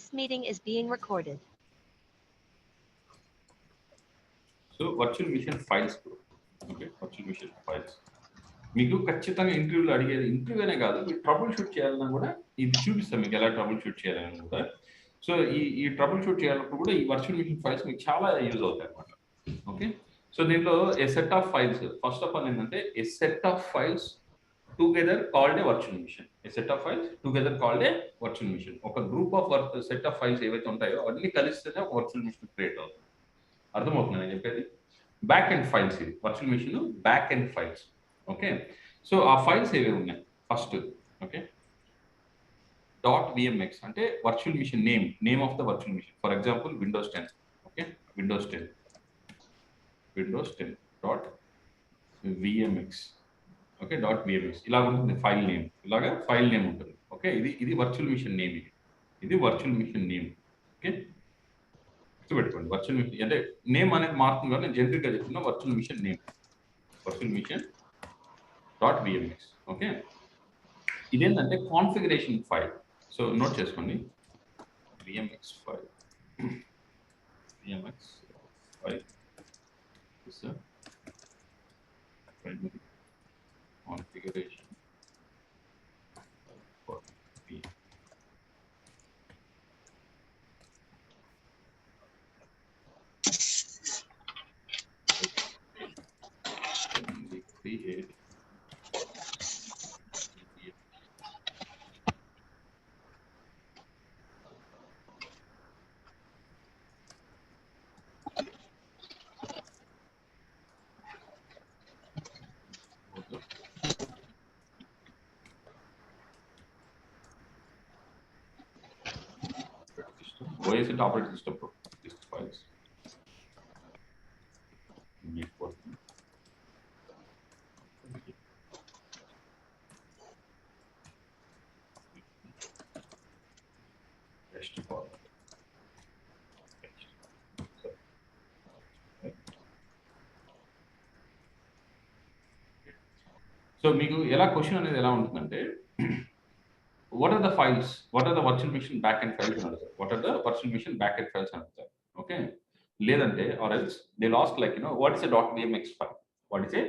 This meeting is being recorded. So virtual machine files, okay, virtual machine files. మీకు ఖచ్చితంగా ఇంటర్వ్యూలో అడిగేది ఇంటర్వ్యూనే కాదు, మీరు ట్రబుల్ షూట్ చేయాలన్నా కూడా ఇది చూపిస్తాం మీకు ఎలా ట్రబుల్ షూట్ చేయాలని కూడా. సో ఈ ట్రబుల్ షూట్ చేయాలన్నప్పుడు కూడా ఈ వర్చువల్ మిషన్ ఫైల్స్ మీకు చాలా యూజ్ అవుతాయి అనమాట. ఓకే, సో దీంట్లో a set of files, first of all ఏంటంటే a set of files together called a virtual machine. A set of files together called a virtual machine. ఒక group of set of files ఏవైతే ఉంటాయో అన్ని కలిస్తేనే ఒక virtual machine create అవుతుంది. అర్థమవుతుంది నేను చెప్పేది? బ్యాక్ ఎండ్ ఫైల్స్, ఇది virtual machine back end files. Okay, so ఆ ఫైల్స్ ఏవి ఉన్నాయి? ఫస్ట్ ఓకే, .vmx అంటే virtual machine name of the virtual machine. For example Windows 10. Okay, Windows 10 .vmx. Okay, .vmx ఇలా ఉంటుంది ఫైల్ నేమ్, ఇలాగా file name ఉంటుంది. Okay, ఇది virtual machine name, ఇది వర్చువల్ మిషన్ నేమ్. ఓకే, గుర్తుపెట్టుకోండి, వర్చువల్ మిషన్ అంటే name అనేది మారుతుంది కదా, నేను జనరిక్ గా చెప్తున్నా virtual machine name, virtual machine .vmx. Okay, ఇదేంటంటే కాన్ఫిగరేషన్ ఫైల్. సో నోట్ చేసుకోండి, vmx file, vmx file is a primary configuration for VM. We create OS and operating system list files. So మీకు ఎలా question అనేది ఎలా ఉంటుందంటే, what are the files, what are the virtual machine backend files అని అడుగుతారు. what are the virtual machine backend files అని అడుగుతారు. Okay, లేదంటే or else they'll ask like what is a .vmx file, what is a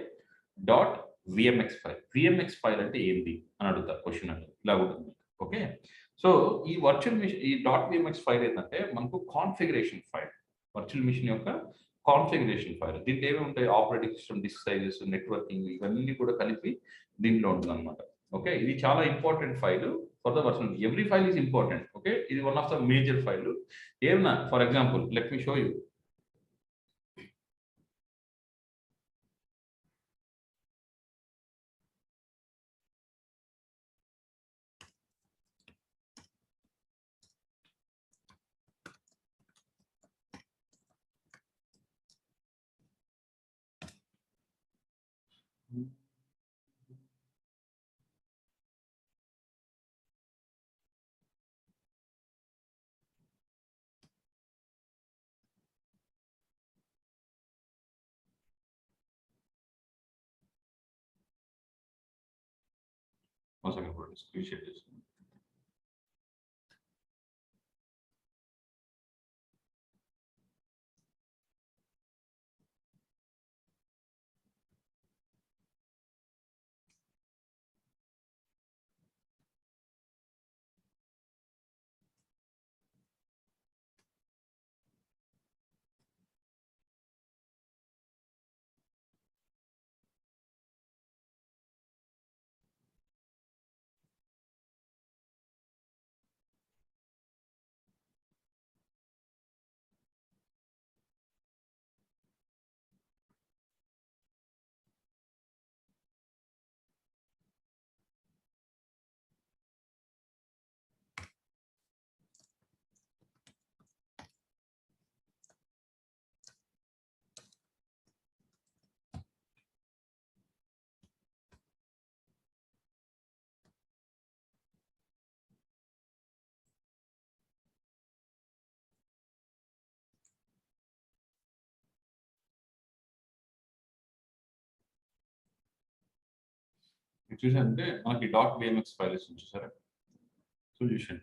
.vmx file, vmx file అంటే ఏంటి అని అడుగుతారు question అంటే ఇలా ఉంటుంది. ఓకే, సో ఈ వర్చువల్ మిషన్ ఈ .vmx ఫైల్ ఏంటంటే మనకు కాన్ఫిగరేషన్ ఫైల్, వర్చువల్ మిషన్ యొక్క కాన్ఫిగరేషన్ ఫైల్. దీంట్లో ఏమేమి ఉంటాయి? Operating system, disk sizes, networking, ఇవన్నీ కూడా కలిపి దీంట్లో ఉంటుంది అనమాట. ఓకే, ఇది చాలా important file for the virtual. Every file is important. Okay, ఇది one of the major file. ఏమన్నా for example let me show you. One second, screen share this. చూసారంటే మనకి .vmx ఫైల్ ఇస్తుంది చూసారా, సొల్యూషన్.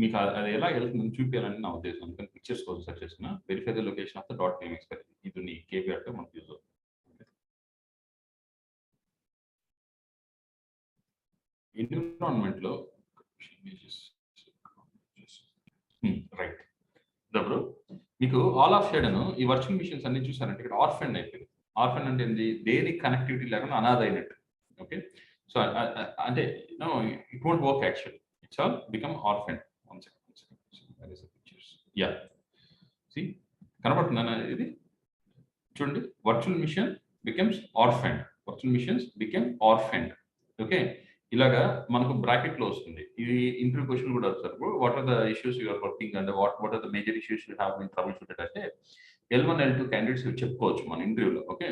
మీకు అది ఎలా వెళ్తుందని చూపించాలని నా ఉద్దేశం. అందుకని పిక్చర్స్ కోసం సెర్చ్ చేసిన verify the location of the dot name experiment. ఇది నీ కేవీఆర్‌గా మనకు యూజ్ అవుతుంది. ఎన్విరాన్మెంట్‌లో రైట్. బ్రో మీకు ఆల్ ఆఫ్ షేడను ఈ వర్చువల్ మిషన్స్ అన్ని చూసారంటే ఇక్కడ ఆర్ఫెన్ అయిపోయింది. ఆర్ఫెన్ అంటే ఏంది? దేనికి కనెక్టివిటీ లేకుండా అనాథ అయినట్టు. ఓకే. సో అంటే no it won't work actually. It's all become orphan. One second. Yeah. See కనపడుతుందా ఇది? చూడండి, virtual machine becomes orphaned. Virtual machines become orphaned. Okay. ఇలాగా మనకు బ్రాకెట్ లో వస్తుంది. ఇది ఇంటర్వ్యూ క్వశ్చన్ కూడా వస్తారు. What are the issues you are working and what are the major issues you have in troubleshooted అంటే L1, L2 క్యాండిడేట్స్ చెప్పుకోవచ్చు మన ఇంటర్వ్యూలో. Okay.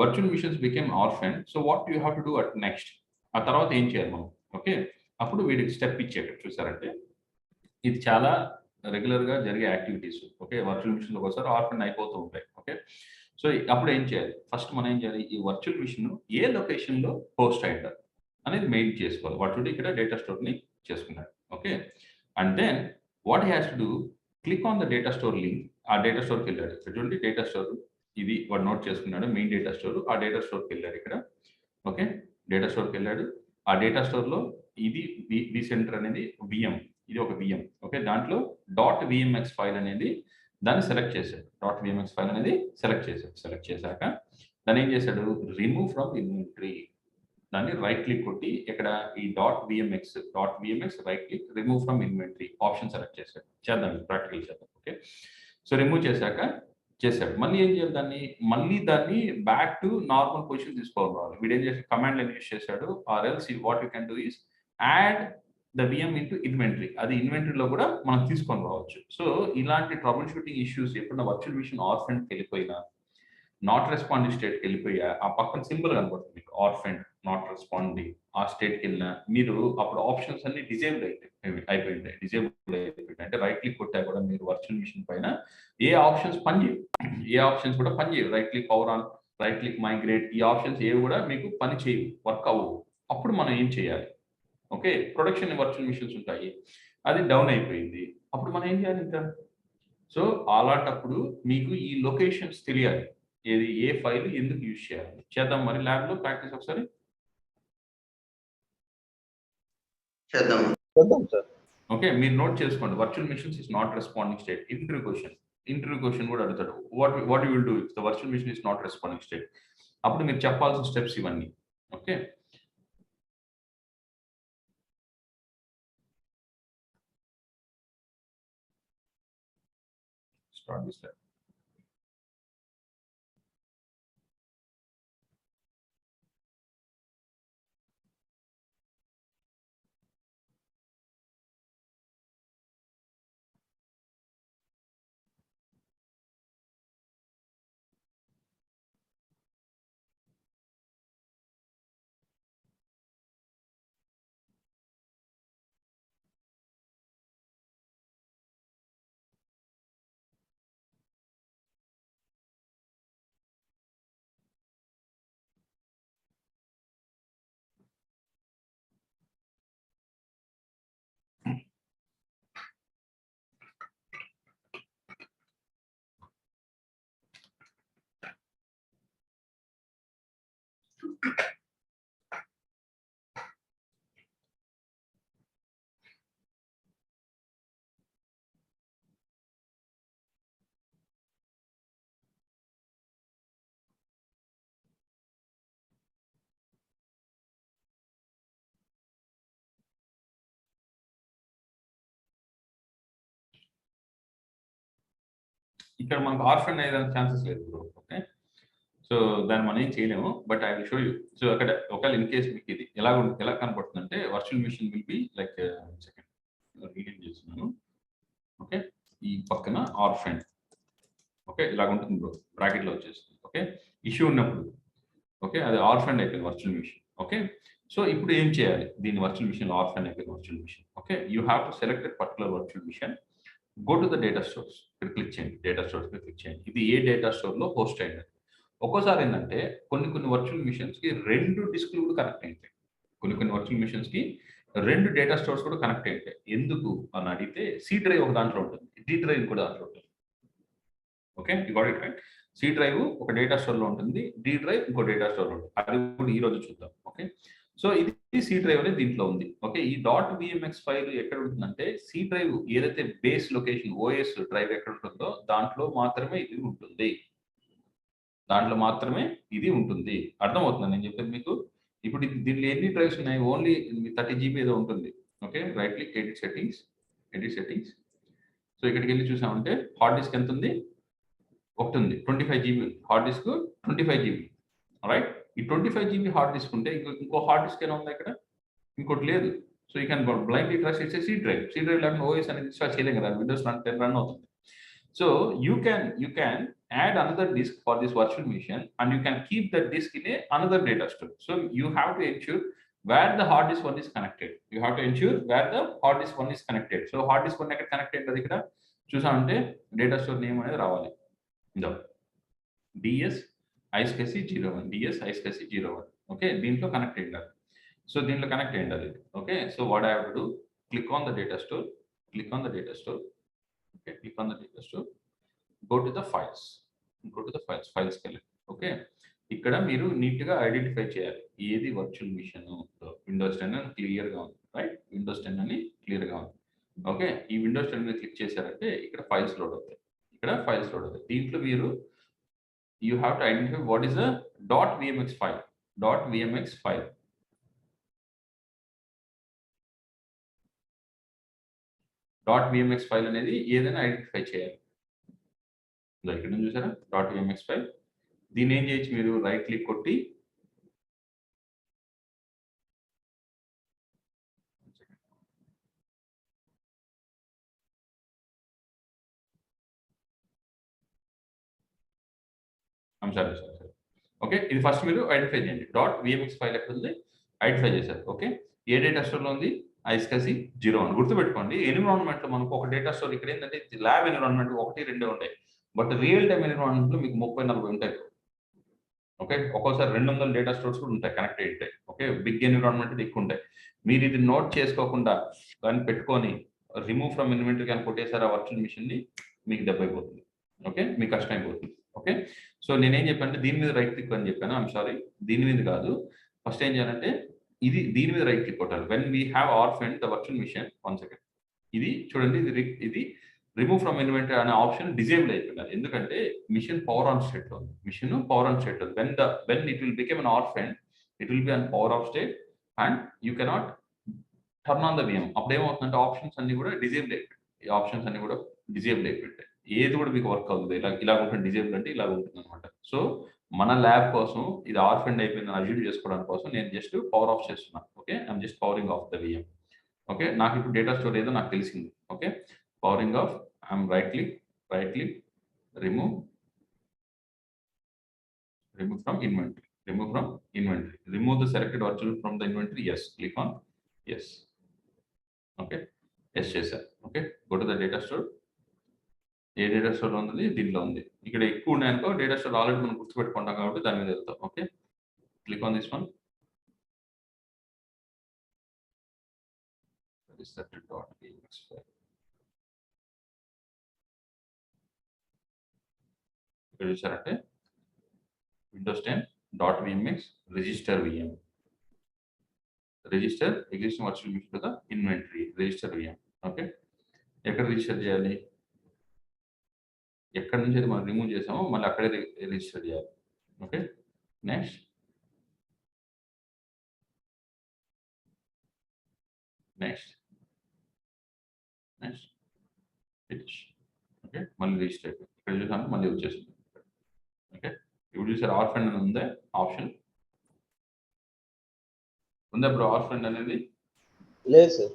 Virtual machines became orphaned. So what you have to do at next? ఆ తర్వాత ఏం చేయాలి మనం? Okay. అప్పుడు వీడికి స్టెప్ ఇచ్చేటట్టు చూసారంటే ఇది చాలా రెగ్యులర్ గా జరిగే యాక్టివిటీస్. ఓకే. వర్చువల్ మిషన్ ఒకసారి ఆర్ఫెండ్ అయిపోతూ ఉంటాయి. ఓకే. సో అప్పుడు ఏం చేయాలి? ఫస్ట్ మనం ఏం చేయాలి? ఈ వర్చువల్ మిషన్ ఏ లొకేషన్ లో హోస్ట్ అయ్యారు అనేది మెయిల్ చేసుకోవాలి. వాట్ చూడండి ఇక్కడ డేటా స్టోర్ ని చేసుకున్నాడు. Okay. And then what he has to do, click on the data store link. ఆ డేటా స్టోర్కి వెళ్ళాడు. ఇక్కడ చూడండి డేటా స్టోర్ ఇది వాడు నోట్ చేసుకున్నాడు. Main data store. ఆ డేటా స్టోర్కి వెళ్ళాడు ఇక్కడ. ఓకే. డేటా స్టోర్కి వెళ్ళాడు. ఆ డేటా స్టోర్ లో ఇది వి సెంటర్ అనేది విఎం. ఇది ఒక విఎం. ఓకే. దాంట్లో డాట్ విఎంఎక్స్ ఫైల్ అనేది దాన్ని సెలెక్ట్ చేశాడు. డాట్ విఎంఎక్స్ ఫైల్ అనేది సెలెక్ట్ చేశాడు. సెలెక్ట్ చేశాక దాన్ని ఏం చేశాడు? Remove from inventory. దాన్ని రైట్ క్లిక్ కొట్టి ఇక్కడ ఈ dot VMX right click remove from inventory option select చేశాడు. చేద్దాం, ప్రాక్టికల్ చేద్దాం. ఓకే. సో రిమూవ్ చేశాక చేశాడు. మళ్ళీ ఏం చేయాలి? మళ్ళీ దాన్ని బ్యాక్ టు నార్మల్ పొజిషన్ తీసుకోవాలి. వీడు ఏం చేశాడు? కమాండ్ లైన్ యూస్ చేశాడు. Or else what you can do is add the VM into inventory. అది ఇన్వెంటరీలో కూడా మనం తీసుకొని రావచ్చు. సో ఇలాంటి ట్రబుల్ షూటింగ్ ఇష్యూస్ ఎప్పుడైనా వర్చువల్ మిషన్ ఆర్ఫెండ్కి వెళ్ళిపోయినా, నాట్ రెస్పాండింగ్ స్టేట్కి వెళ్ళిపోయా, ఆ పక్కన సింబల్ కనబడుతుంది మీకు ఆర్ఫెండ్ నాట్ రెస్పాండింగ్. ఆ స్టేట్కి వెళ్ళినా మీరు అప్పుడు ఆప్షన్స్ అన్ని డిజేబుల్ అయిపోయింటాయి. డిజేబుల్ అయిపోయింటాయి అంటే రైట్ క్లిక్ కొట్టా కూడా మీరు వర్చువల్ మిషన్ పైన ఏ ఆప్షన్స్ పనిచేయవు. ఏ ఆప్షన్స్ కూడా పనిచేయవు. Right click power on, right click migrate, ఈ ఆప్షన్స్ ఏవి కూడా మీకు పని చేయవు, వర్క్ అవ్వవు. అప్పుడు మనం ఏం చేయాలి? ఓకే. ప్రొడక్షన్ వర్చువల్ మిషన్స్ ఉంటాయి, అది డౌన్ అయిపోయింది. అప్పుడు మనం ఏం చేయాలి ఇంకా? సో అలాంటప్పుడు మీకు ఈ లొకేషన్స్ తెలియాలి. ఏది ఏ ఫైల్ ఎందుకు యూజ్ చేయాలి? చేద్దాం మరి ల్యాబ్లో ప్రాక్టీస్ ఒకసారి. చేద్దాం సార్. ఓకే. మీరు నోట్ చేసుకోండి. Virtual machines is not responding state. Interview question కూడా అడుగుతాడు. What you will do if the virtual machine is not responding state? అప్పుడు మీరు చెప్పాల్సిన స్టెప్స్ ఇవన్నీ. ఓకే. Start this lab. ఇక్కడ మనకు ఆర్ఫెండ్ అయ్యేదానికి ఛాన్సెస్ లేదు బ్రో. ఓకే. సో దాన్ని మనం ఏం చేయలేము. But I will show you. So అక్కడ ఒకవేళ ఇన్ కేస్ మీకు ఇది ఎలా కనపడుతుందంటే virtual machine will be like second reading చేస్తున్నాను. ఓకే. ఈ పక్కన ఆర్ఫెండ్. ఓకే. ఇలాగ ఉంటుంది బ్రో. బ్రాకెట్ లో వచ్చేస్తుంది. ఓకే. ఇష్యూ ఉన్నప్పుడు ఓకే అది ఆర్ఫెండ్ అయిపోయింది వర్చువల్ మిషన్. ఓకే. సో ఇప్పుడు ఏం చేయాలి? దీని వర్చువల్ మిషన్ ఆర్ఫెండ్ అయిపోయింది virtual machine. Okay. You have to select particular virtual machine. Go to the data stores. ఇక్కడ క్లిక్ చేయండి. డేటా స్టోర్స్ క్లిక్ చేయండి. ఇది ఏ డేటా స్టోర్ లో హోస్ట్ అయింది. ఒక్కోసారి ఏంటంటే కొన్ని వర్చువల్ మిషన్స్ కి 2 డిస్క్లు కూడా కనెక్ట్ అవుతాయి. కొన్ని వర్చువల్ మిషన్స్ కి రెండు డేటా స్టోర్స్ కూడా కనెక్ట్ అయి ఉంటాయి. ఎందుకు అని అడిగితే సి డ్రైవ్ ఒక దాంట్లో ఉంటుంది, డి డ్రైవ్ ఇంకో దాంట్లో ఉంటుంది. Okay, you got it right. C drive ఒక డేటా స్టోర్‌లో ఉంటుంది, డి డ్రైవ్ ఇంకో డేటా స్టోర్‌లో ఉంటుంది. అది కూడా ఈ రోజు చూద్దాం. ఓకే, సో ఇది సి డ్రైవ్ అనేది దీంట్లో ఉంది. ఓకే, ఈ డాట్ విఎంఎక్స్ ఫైల్ ఎక్కడ ఉంటుందంటే సి డ్రైవ్ ఏదైతే బేస్ లొకేషన్ ఓఎస్ డ్రైవ్ ఎక్కడ ఉంటుందో దాంట్లో మాత్రమే ఇది ఉంటుంది. దాంట్లో మాత్రమే ఇది ఉంటుంది. అర్థమవుతుందా నేను చెప్పేది మీకు? ఇప్పుడు దీంట్లో ఎన్ని డ్రైవ్స్ ఉన్నాయి? ఓన్లీ 30 జీబీ ఏదో ఉంటుంది. Okay, right click edit settings, edit settings. So ఇక్కడికెళ్ళి చూసామంటే హార్డ్ డిస్క్ ఎంత ఉంది? ఒకటి ఉంది. 25 GB hard disk, 25 GB right. ఈ 25 జీబీ హార్డ్ డిస్క్ ఉంటే ఇంకో హార్డ్ డిస్క్ ఏమైనా ఉందా ఇక్కడ? ఇంకోటి లేదు. So you can blindly trust it's C drive. C drive లేకుండా ఓఎస్ అనేది ఇన్‌స్టాల్ చేయలేం కదా! విండోస్ 10 రన్ అవుతుంది. So you can add another disk for this virtual machine and you can keep that disk in another data store. So you have to ensure where the hard disk one is connected. You have to ensure where the hard disk one is connected. So hard disk one ఎక్కడ connect అయ్యింది ఇక్కడ చూసామంటే data store name అనేది రావాలి. ఇందో DS ఐస్కెసి 01, DS ఐస్కెసి 01. Okay, దీంట్లో connect అయ్యింది. So దీంట్లో connect అయ్యింది అది. Okay, so what I have to do, click on the data store, click on the data store. Okay, click on the data store, go to the files, files కి వెళ్ళండి. Okay, ఇక్కడ మీరు neat గా identify చేయాలి ఏది virtual machine. Windows 10 అని clear గా ఉంది రైట్, విండోస్ 10 అని క్లియర్ గా ఉంది. ఓకే, ఈ విండోస్ 10 మీద క్లిక్ చేశారంటే ఇక్కడ ఫైల్స్ లోడ్ అవుతాయి. దీంట్లో మీరు you have to identify what is the dot VMX file. Dot VMX file అనేది ఏదైనా ఐడెంటిఫై చేయాలి. ఇక్కడ నుంచి చూసారా డాట్ విఎంఎక్స్ ఫైల్. దీన్ని ఏం చేయొచ్చు, మీరు రైట్ క్లిక్ కొట్టి సరే. ఓకే, ఇది ఫస్ట్ మీరు ఐడెంటిఫై చేయండి. డాట్ విఎంఎక్స్ ఫైల్ ఎక్కడ ఉంది, ఐడెంటిఫై చేశారు. ఓకే, ఏ డేటా స్టోర్లో ఉంది, ఐస్కసి 01. గుర్తుపెట్టుకోండి, ఎన్విరాన్మెంట్లో మనకు ఒక డేటా స్టోర్ ఇక్కడ ఏంటంటే ల్యాబ్ ఎన్విరాన్మెంట్ 1, 2 ఉంటాయి. బట్ రియల్ టైమ్ ఎన్విరాన్మెంట్లో మీకు 30, 40 ఉంటాయి. ఓకే, ఒక్కోసారి 200 డేటా స్టోర్స్ కూడా ఉంటాయి, కనెక్ట్ అయ్యి ఉంటాయి. ఓకే, బిగ్ ఎన్విరాన్మెంట్ ఎక్కువ ఉంటాయి. మీరు ఇది నోట్ చేసుకోకుండా దాన్ని పెట్టుకొని రిమూవ్ ఫ్రమ్ ఇన్వెంటరీ కానీ కొట్టేసారు ఆ వర్చువల్ మిషన్ని, మీకు దెబ్బ అయిపోతుంది. ఓకే, మీకు కష్టం అయిపోతుంది. ఓకే, సో నేనేం చెప్పానంటే దీని మీద రైట్ క్లిక్ అని చెప్పాను. ఐఎమ్ సారీ, దీని మీద కాదు. ఫస్ట్ ఏం చేయాలంటే దీని మీద రైట్ క్లిక్ కొట్టాలి. When we have orphaned the virtual machine, 1 second. ఇది చూడండి, ఇది రిమూవ్ ఫ్రమ్ ఇన్వెంటరీ అనే ఆప్షన్ డిజేబుల్ అయిపోయింది. ఎందుకంటే మిషన్ పవర్ ఆన్ స్టేట్ లో ఉంది. When it will become unorphaned, it will be in power off state and you cannot turn on the VM. అప్పుడు ఏమవుతుందంటే ఆప్షన్స్ అన్ని కూడా డిజేబుల్ అయిపోయాయి. ఈ ఆప్షన్స్ అన్ని కూడా డిజేబుల్ అయిపోయింటాయి. ఏది కూడా మీకు వర్క్ అవుతుంది. ఇలా ఉంటుంది, డిజేబుల్ అంటే ఇలా ఉంటుంది అనమాట. సో మన ల్యాబ్ కోసం ఇది ఆర్ఫెండ్ అయిపోయిందని అజ్యూమ్ చేసుకోవడానికి కోసం నేను జస్ట్ పవర్ ఆఫ్ చేస్తున్నాను. Okay, I'm just powering off the VM. Okay, నాకు ఇప్పుడు డేటా స్టోర్ ఏదో నాకు తెలిసింది. Okay, powering off, I'm right click, remove from inventory, remove the selected virtual from the inventory. Yes, click on yes. Okay, yes చేశారు. Okay, go to the data store. A data store ఉంది, దీంట్లో ఉంది. ఇక్కడ ఎక్కువ ఉన్నాయనుకో data store already మనం గుర్తుపెట్టుకుంటాం కాబట్టి దాని మీద వెళ్తాం. Okay, click on this one. ఇక్కడ చూసారంటే Windows 10 dot VMX register VM, register existing virtual machine to the inventory, register VM. Okay, ఎక్కడ రిజిస్టర్ చేయాలి, ఎక్కడి నుంచి అయితే మనం రిమూవ్ చేసామో మళ్ళీ అక్కడే రిజిస్టర్ చేయాలి. Okay, next finish. ఓకే, మళ్ళీ రిజిస్టర్ అయిపోయింది. ఇక్కడ చూసాము మళ్ళీ వచ్చేసింది. ఓకే, ఇప్పుడు చూసారు ఆర్ఫెండ్ అని ఉందే ఆప్షన్ ఉందా బ్రో? ఆర్ఫెండ్ అనేది లేదు సార్.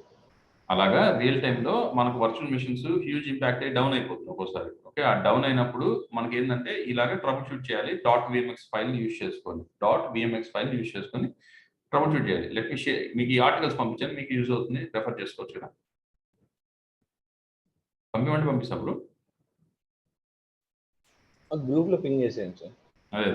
అలాగా రియల్ టైంలో మనకు వర్చువల్ మిషన్స్ హ్యూజ్ ఇంపాక్ట్ అయ్యి డౌన్ అయిపోతుంది ఒక్కోసారి. ఓకే, ఆ డౌన్ అయినప్పుడు మనకి ఏంటంటే ఇలాగే ట్రబుల్ షూట్ చేయాలి. డాట్ విఎంఎక్స్ ఫైల్ యూజ్ చేసుకొని ట్రబుల్ షూట్ చేయాలి. లెట్ మీ షేర్, మీకు ఈ ఆర్టికల్స్ పంపించాను, మీకు యూజ్ అవుతుంది, రెఫర్ చేసుకోవచ్చు కదా. పంపిస్తా బ్రో, గ్రూప్ లో పింగ్ చేసేయండి సార్. అదే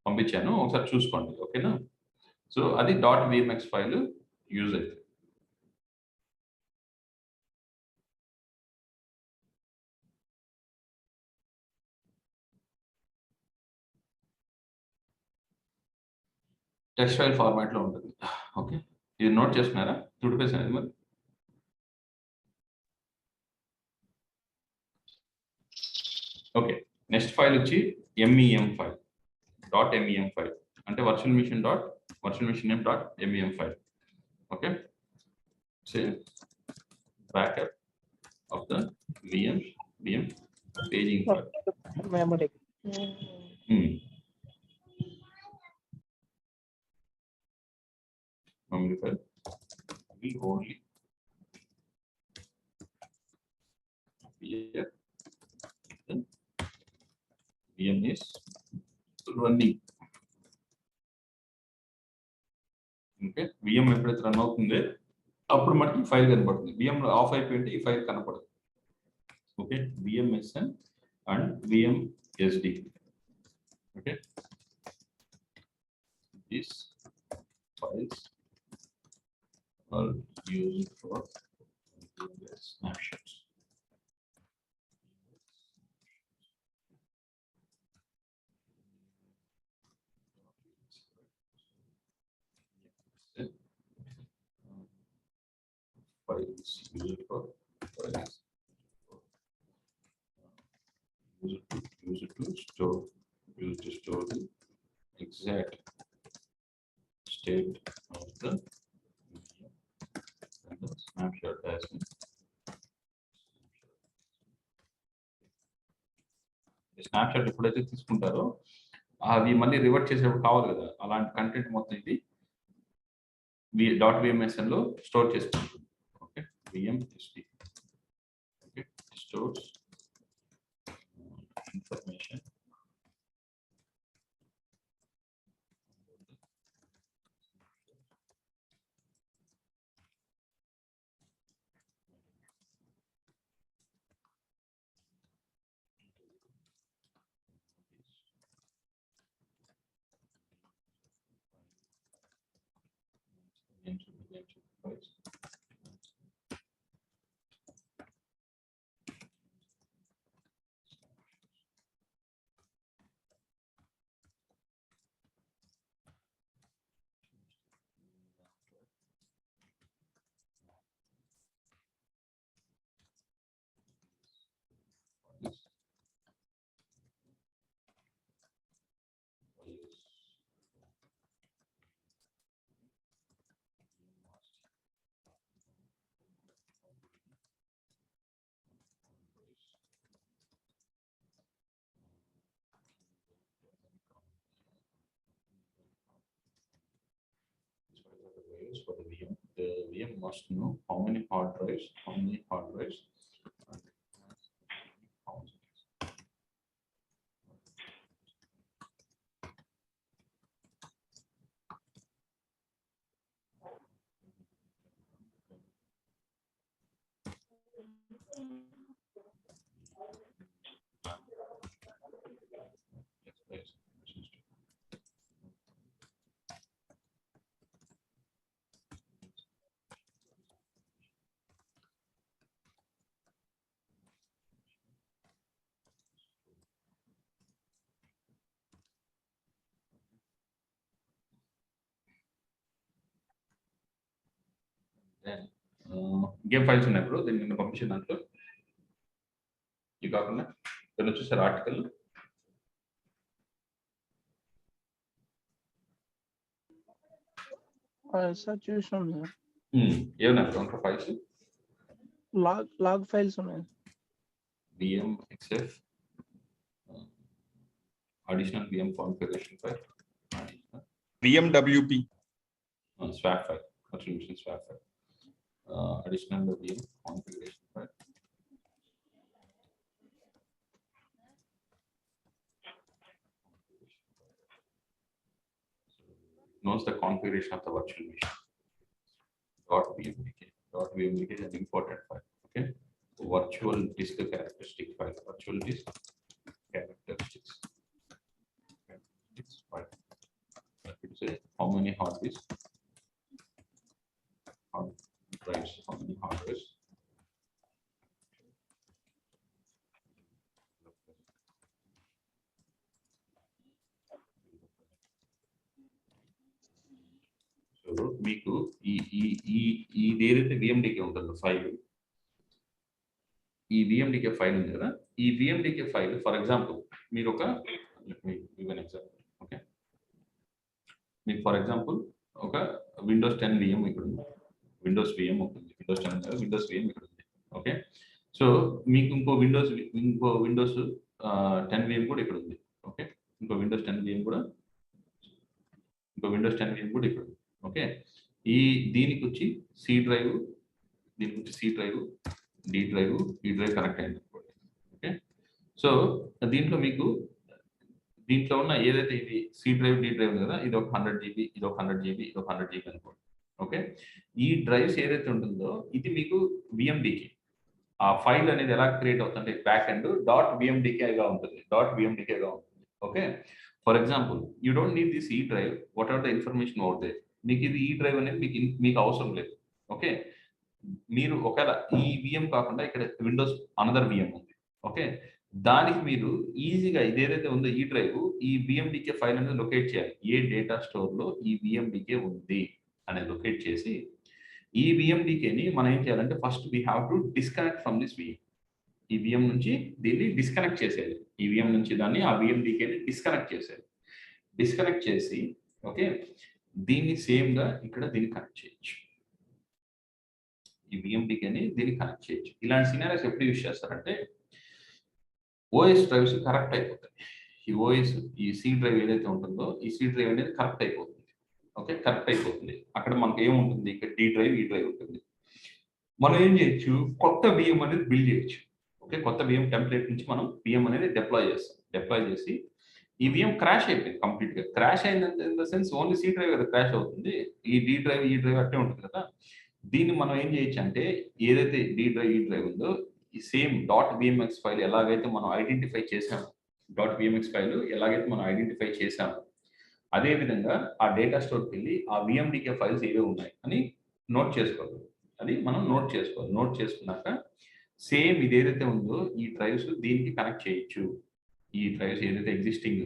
పంపించాను, ఒకసారి చూసుకోండి. ఓకేనా? సో అది .vmx ఫైల్ యూజ్ అవుతుంది. టెక్స్ట్ ఫైల్ ఫార్మాట్ లో ఉంటుంది. ఓకే, ఇది నోట్ చేసుకున్నారా? చూడిపేసాను మరి. ఓకే, నెక్స్ట్ ఫైల్ వచ్చి MEM ఫైల్, .MEM ఫైల్ అంటే virtual machine name .MEM file. Okay, say backup of the VM paging file. memory. Memory file will only appear when VM is running. Okay, VM ఎప్పుడైతే run అవుతుంది అప్పుడు మనకి ఈ file కనపడుతుంది. VM of అయిపోయింటే ఈ file కనపడదు. Okay, VMSN and VMSD. Okay, these files are used for snapshots. Files used for files used to store the exact state of the medium and the snapshot has been. Snapshot ఎప్పుడైతే తీసుకుంటారో అవి మళ్ళీ revert చేసేటప్పుడు కావాలి కదా, అలాంటి content మొత్తం ఇది .vmsn లో స్టోర్ చేసుకుంటుంది. Okay, VMSD. Okay, stores information for the VM. The VM must know how many hard drives, and how many. Game files ఉన్నాయి బ్రో, దీన్ని నిన్న పంపించిన దాంట్లో ఇవి కాకుండా దీన్ని వచ్చేసారు ఆర్టికల్. సార్ చూసాను. ఏమన్నా బ్రో ఫైల్స్? లాగ్ ఫైల్స్ ఉన్నాయి. VM XF additional VM configuration file, VMWP swap file, virtual machine swap file, additional VM configuration file, knows the configuration of the virtual machine. .vmdk is an important file. Okay, virtual disk characteristic file, virtual disk characteristics file. how many hard disks, hard drives, how many hard drives. So మీకు ఇది ఏదైతే విఎండికే ఉంటుందో file, ఈ విఎండికే file ఉంది కదా, ఈ విఎండికే file for example మీరు ఒక ఎగ్జాంపుల్, ఓకే, మీకు ఫర్ ఎగ్జాంపుల్ ఒక విండోస్ 10 విఎం ఇక్కడ ఉంది, విండోస్ విఎం ఉంటుంది, విండోస్ 10 కదా, విండోస్ విఎం ఇక్కడ ఉంది, ఓకే. సో మీకు ఇంకో విండోస్ 10 విఎం కూడా ఇక్కడ ఉంది, ఓకే, ఇంకో విండోస్ 10 విఎం కూడా ఇక్కడ ఉంది, ఓకే. దీనికి వచ్చి సి డ్రైవ్, దీనికి వచ్చి సి డ్రైవ్, డి డ్రైవ్, ఈ డ్రైవ్ కనెక్ట్ అయింది అనుకోండి, ఓకే. సో దీంట్లో మీకు దీంట్లో ఉన్న ఏదైతే ఇది సి డ్రైవ్, డి డ్రైవ్ ఉంది కదా, ఇది ఒక 100 GB, ఇది ఒక 100 GB, ఇది ఒక 100 GB అనుకోండి, ఓకే. ఈ డ్రైవ్స్ ఏదైతే ఉంటుందో ఇది మీకు విఎండికి ఆ ఫైల్ అనేది ఎలా క్రియేట్ అవుతుంది, బ్యాక్ ఎండ్ .vmdk-గా ఉంటుంది, .vmdk-గా ఉంటుంది, okay. For example you don't need this ఈ drive, what are the information out there, మీకు ఇది ఈ డ్రైవ్ అనేది మీకు అవసరం లేదు, ఓకే. మీరు ఒకవేళ ఈ విఎం కాకుండా ఇక్కడ విండోస్ అనదర్ విఎం ఉంది, ఓకే, దానికి మీరు ఈజీగా ఇదేదైతే ఉందో ఈ డ్రైవ్, ఈ విఎండికే ఫైల్ అనేది లొకేట్ చేయాలి, ఏ డేటా స్టోర్ లో ఈ విఎండికే ఉంది అనేది లొకేట్ చేసి, ఈ విఎండికేని మనం ఏం చేయాలంటే first we have to disconnect from this VM, ఈ విఎం నుంచి దీన్ని డిస్కనెక్ట్ చేసేది, ఈ విఎం నుంచి దాన్ని ఆ విఎండికేని డిస్కనెక్ట్ చేసేది, డిస్కనెక్ట్ చేసి, ఓకే, దీన్ని సేమ్ గా ఇక్కడ దీన్ని కనెక్ట్ చేయొచ్చు, ఈ విఎండికేని దీన్ని కనెక్ట్ చేయొచ్చు. ఇలాంటి సినారియోస్ ఎప్పుడు యూజ్ చేస్తారంటే ఓఎస్ డ్రైవ్స్ కరెక్ట్ అయిపోతాయి, ఈ ఓఎస్ ఈ సి డ్రైవ్ ఏదైతే ఉంటుందో ఈ సి డ్రైవ్ అనేది కరెక్ట్ అయిపోతుంది, ఓకే, కరెక్ట్ అయిపోతుంది. అక్కడ మనకి ఏముంటుంది, ఇక్కడ డి డ్రైవ్, ఈ డ్రైవ్ ఉంటుంది. మనం ఏం చేయొచ్చు, కొత్త విఎం అనేది బిల్డ్ చేయొచ్చు, ఓకే. కొత్త విఎం టెంప్లెట్ నుంచి మనం విఎం అనేది డిప్లాయ్ చేస్తాం, డిప్లాయ్ చేసి ఈ విఎం క్రాష్ అయిపోయింది, కంప్లీట్ గా క్రాష్ అయిందంటే in the sense only C drive కదా క్రాష్ అవుతుంది, ఈ డి డ్రైవ్, ఈ డ్రైవ్ అట్టే ఉంటుంది కదా. దీన్ని మనం ఏం చేయొచ్చు అంటే ఏదైతే డి డ్రైవ్, ఈ డ్రైవ్ ఉందో ఈ సేమ్ .vmx ఫైల్ ఎలాగైతే మనం ఐడెంటిఫై చేసాము, .vmx ఫైల్ ఎలాగైతే మనం ఐడెంటిఫై చేసాము, అదే విధంగా ఆ డేటా స్టోర్కి వెళ్ళి ఆ విఎండికే ఫైల్స్ ఏవే ఉన్నాయి అని నోట్ చేసుకోవాలి, అది మనం నోట్ చేసుకోవాలి. నోట్ చేసుకున్నాక సేమ్ ఇది ఏదైతే ఉందో ఈ డ్రైవ్స్ దీనికి కనెక్ట్ చేయొచ్చు, ఈ డ్రైవ్స్ ఏదైతే ఎగ్జిస్టింగ్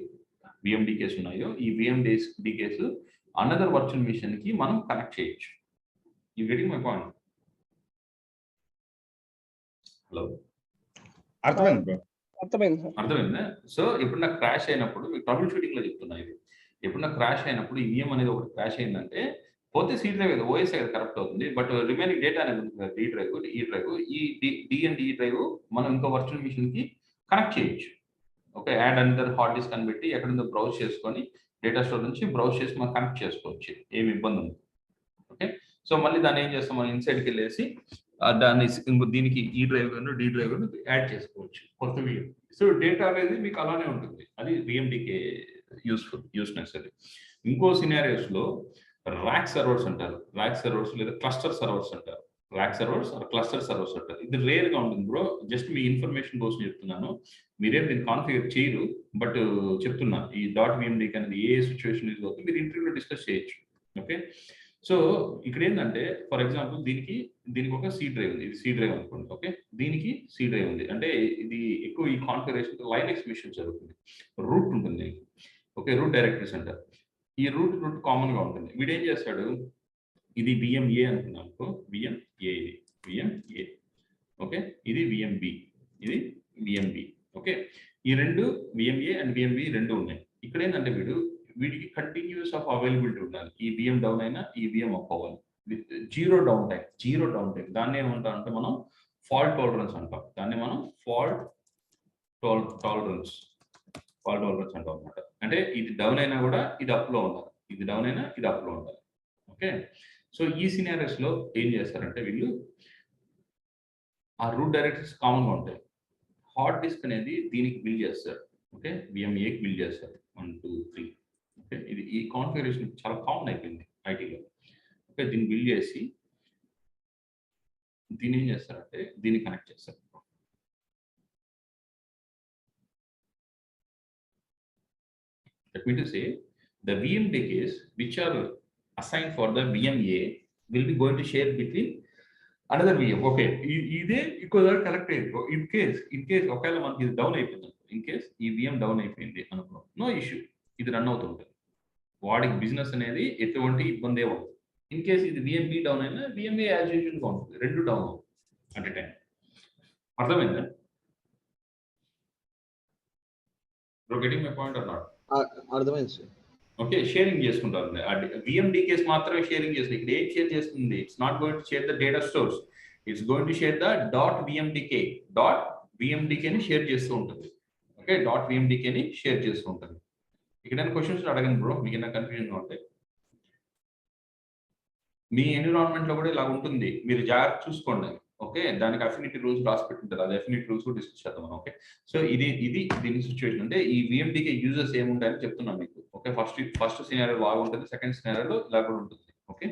విఎండికేస్ ఉన్నాయో ఈ విఎండికేస్ అనదర్ వర్చువల్ మిషన్ కి మనం కనెక్ట్ చేయొచ్చు. You getting my point? Hello, అర్థమైంది సార్. అర్థమైందా? సో ఇప్పుడు నాకు క్రాష్ అయినప్పుడు మీకు ట్రబుల్ షూటింగ్ లో చెప్తున్నా, ఇది ఎప్పుడు నాకు క్రాష్ అయినప్పుడు ఈ విఎం అనేది ఒకటి క్రాష్ అయిందంటే పోతే సి డ్రైవ్ కదా, ఓఎస్ అయితే కరెక్ట్ అవుతుంది, బట్ రిమైనింగ్ డేటా అనేది ఉంటుంది కదా, డి డ్రైవ్, ఈ డ్రైవ్, ఈ డి అండ్ ఈ డ్రైవ్ మనం ఇంకో వర్చువల్ మిషన్ కి కనెక్ట్ చేయొచ్చు, okay. Add another hard disk అని పెట్టి ఎక్కడుందో బ్రౌజ్ చేసుకొని డేటా స్టోర్ నుంచి బ్రౌజ్ చేసి మనం కనెక్ట్ చేసుకోవచ్చు, ఏమి ఇబ్బంది ఉంది, ఓకే. సో మళ్ళీ దాన్ని ఏం చేస్తాం, మనం ఇన్సైడ్కి వెళ్ళేసి దాన్ని దీనికి ఈ డ్రైవ్ డి డ్రైవ్ యాడ్ చేసుకోవచ్చు కొత్త విఎం. సో డేటా అనేది మీకు అలానే ఉంటుంది, అది విఎండికే యూస్నెస్. అది ఇంకో సినారియోస్ లో ర్యాక్ సర్వర్స్ అంటారు, ర్యాక్ సర్వర్స్ లేదా క్లస్టర్ సర్వర్స్ అంటారు, ర్యాక్ సర్వర్స్ క్లస్టర్ సర్వర్స్ అంటారు. ఇది రేర్ గా ఉంటుంది బ్రో, జస్ట్ మీ ఇన్ఫర్మేషన్ కోసం చెప్తున్నాను, మీరేం దీన్ని కాన్ఫిగర్ చేయరు, బట్ చెప్తున్నా ఈ .vmdk అనేది ఏ సిచ్యువేషన్ యూజ్ అవుతుంది మీరు ఇంటర్వ్యూలో డిస్కస్ చేయొచ్చు, ఓకే. సో ఇక్కడ ఏంటంటే ఫర్ ఎగ్జాంపుల్ దీనికి ఒక సి డ్రైవ్ ఉంది, ఇది సి డ్రైవ్ అనుకోండి, ఓకే. దీనికి సి డ్రైవ్ ఉంది అంటే ఇది ఎక్కువ ఈ కాన్ఫిగరేషన్ లైనక్స్ మిషన్ జరుగుతుంది, రూట్ ఉంటుంది, ఓకే, రూట్ డైరెక్టరీస్ అంటారు. ఈ రూట్ కామన్ గా ఉంటుంది. వీడు ఏం చేస్తాడు, ఇది విఎంఏ అనుకున్నాం అనుకో, విఎంఏ, ఇది విఎంఏ, ఓకే, ఇది విఎంబి, ఇది విఎంబి, ఓకే. ఈ రెండు విఎంఏ అండ్ విఎంబి రెండు ఉన్నాయి. ఇక్కడ ఏంటంటే వీటికి కంటిన్యూస్ ఆఫ్ అవైలబిలిటీ ఉండాలి, ఈ విఎం డౌన్ అయినా ఈ విఎం అప్ అవ్వాలి విత్ జీరో డౌన్ టైం. దాన్ని ఏమంటాం అంటే మనం ఫాల్ట్ టాలరెన్స్ అంటాం, దాన్ని మనం ఫాల్ట్ టాలరెన్స్ అంటాం అనమాట. అంటే ఇది డౌన్ అయినా కూడా ఇది అప్ లో ఉండాలి, ఇది డౌన్ అయినా ఇది అప్ లో ఉండాలి, ఓకే. సో ఈ సినారియోస్ లో ఏం చేస్తారంటే వీళ్ళు ఆ రూట్ డైరెక్టరీస్ కామన్ గా ఉంటాయి, హార్డ్ డిస్క్ అనేది దీనికి బిల్డ్ చేస్తారు, ఓకే, విఎంఏకి బిల్డ్ చేస్తారు 1 2 3, ఓకే. ఇది ఈ కాన్ఫిగరేషన్ చాలా కామన్ అయిపోయింది ఐటీలో, ఓకే. దీన్ని బిల్డ్ చేసి దీన్ని ఏం చేస్తారంటే దీన్ని కనెక్ట్ చేస్తారు. Let me to say the VMDKs which are assigned for the VMA will be going to share between another VM. Okay, ఇదే ఇంకో దగ్గర కలెక్ట్ అయ్యింది. ఇన్ కేస్ ఒకవేళ మనకి ఇది డౌన్ అయిపోయింది, ఇన్ కేస్ ఈ VM డౌన్ అయిపోయింది అనుకో, నో ఇష్యూ, ఇది రన్ అవుతుంటుంది. వాడికి బిజినెస్ అనేది ఎటువంటి ఇబ్బంది ఉండదు. ఇన్ కేస్ ఇది VMB డౌన్ అయినా VMA యాజ్ యూజువల్ గా ఉంటుంది, రెండు డౌన్ అవుతుంది అట్ టైం. అర్థమైందా? Getting my point or not? అర్థమైంది సార్. ఓకే, షేరింగ్ చేసుకుంటారు. VMDKs మాత్రమే షేరింగ్ చేస్తుంది. ఇక్కడ ఏం షేర్ చేస్తుంది? It's not going to share the data stores, it's going to share the .vmdk ని షేర్ చేస్తూ ఉంటుంది. ఓకే, .vmdk ని షేర్ చేస్తూ ఉంటుంది. ఇక్కడ క్వశ్చన్స్ అడగండి బ్రో, మీకు ఏమైనా కన్ఫ్యూజన్ ఉంటే. మీ ఎన్విరాన్మెంట్ లో కూడా ఇలా ఉంటుంది, మీరు జాగ్రత్త చూసుకోండి. ఓకే, దానికి అఫినిటీ రూల్స్ రాసి పెట్టుంటారు, అది అఫినిటీ రూల్స్ కూడా డిస్కస్ చేద్దాం మనం. ఓకే, సో దీని సిచ్యువేషన్ అంటే ఈ VMDK యూజర్స్ ఏముంటాయని చెప్తున్నాను మీకు. ఓకే, ఫస్ట్ సినారియో బాగుంటుంది, సెకండ్ సినారియోలో ఇలా కూడా ఉంటుంది. ఓకే,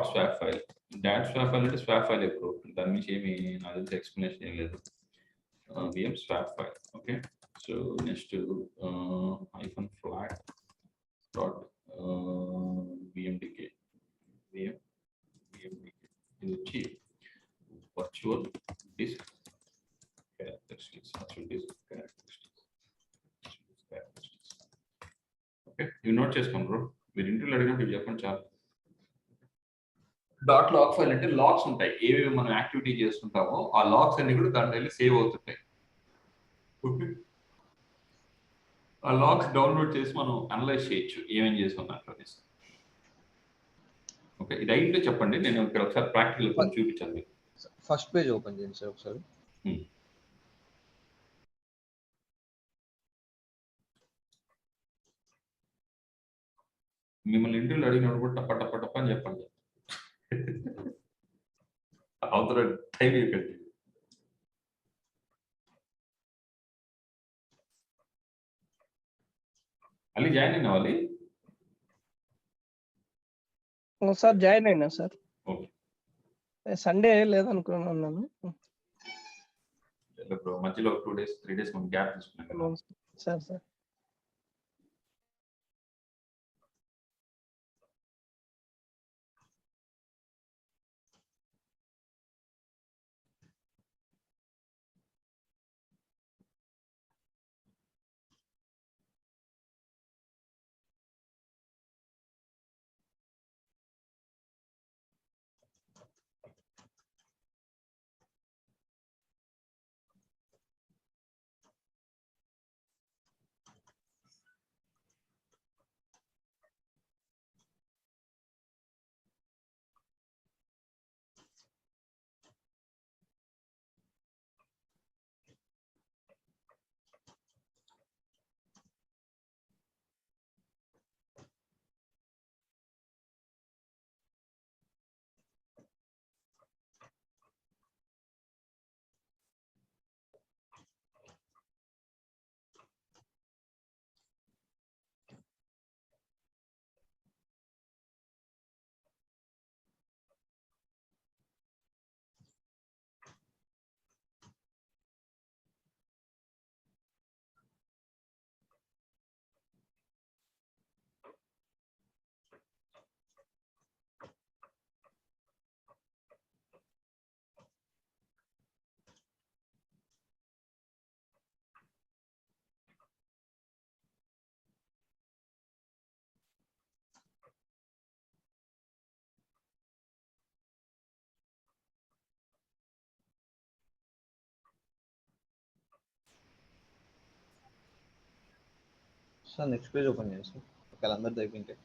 .swap ఫైల్ అంటే స్వాప్ ఫైల్ ఎప్పుడు, దాని నుంచి ఏమి నాకు తెలిసి ఎక్స్ప్లెనేషన్ ఏం లేదు. VM swap file. Okay, so next -flat.vmdk ఇది వచ్చి వర్చువల్ డిస్క్ క్యారెక్టరిస్టిక్స్. ఓకే, ఇవి నోట్ చేసుకోండి బ్రో, మీరు ఇంటర్వ్యూలో అడిగినప్పుడు చెప్పండి చాలు. .log ఫైల్ అంటే లాగ్స్ ఉంటాయి, ఏవేవి మనం యాక్టివిటీ చేస్తుంటామో ఆ లాగ్స్ అన్ని కూడా దాంట్లో వెళ్ళి సేవ్ అవుతుంటాయి. ఓకే, ఆ లాగ్స్ డౌన్లోడ్ చేసి మనం అనలైజ్ చేయొచ్చు ఏమేం చేసాం దాంట్లో. ఓకే, ఇది అయితే చెప్పండి, నేను ఇక్కడ ఒకసారి ప్రాక్టికల్ కొంచెం చూపించాను మీకు. ఫస్ట్ పేజ్ ఓపెన్ చేయండి సార్ ఒకసారి. మిమ్మల్ని ఇంటర్వ్యూలో అడిగినప్పుడు కూడా టప్ప అని చెప్పండి. అవతల టైం ఇవ్వకండి. అల్లి జాయిన్ అయినా వాళ్ళు సార్ జాయిన్ అయినా సార్. ఓకే, సండే లేదనుకున్నాను మధ్యలో 2 days 3 days మనం గ్యాప్ తీసుకున్నాం కదా sir. Sir next page open చేయండి సార్, ఒకవేళ అందరిది అయిపోయింటే.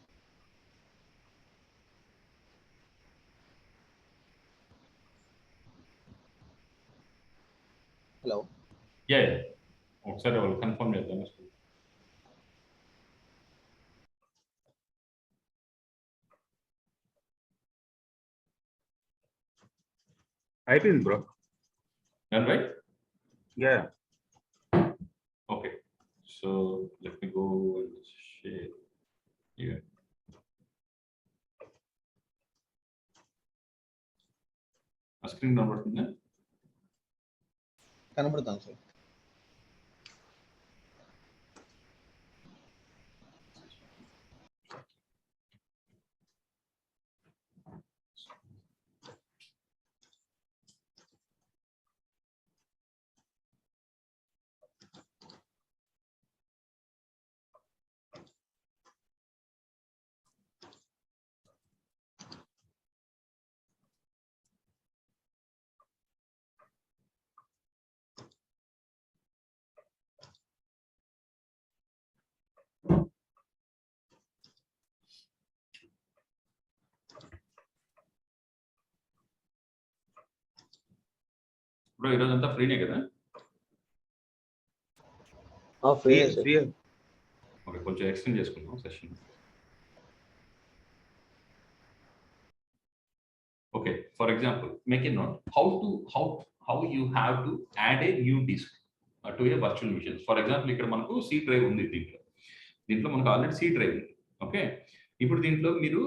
హలో, ఒకసారి వాళ్ళు కన్ఫర్మ్ చేద్దాం. అయిపోయింది bro. Right, yeah. Okay, so let me go and share here. ఆ స్క్రీన్ కనబడుతుందా? కనబడతాను సార్. బ్రో ఈరోజంతా ఫ్రీనే కదా? Free free. ఓకే, కొంచెం ఎక్స్టెండ్ చేసుకుందాం session. Okay, for example make a note how you have to add a new disk to a virtual machine. For example ఇక్కడ మనకు C drive ఉంది, దీంట్లో మనకు ఆల్రెడీ సి డ్రైవ్ ఉంది. ఓకే, ఇప్పుడు దీంట్లో మీరు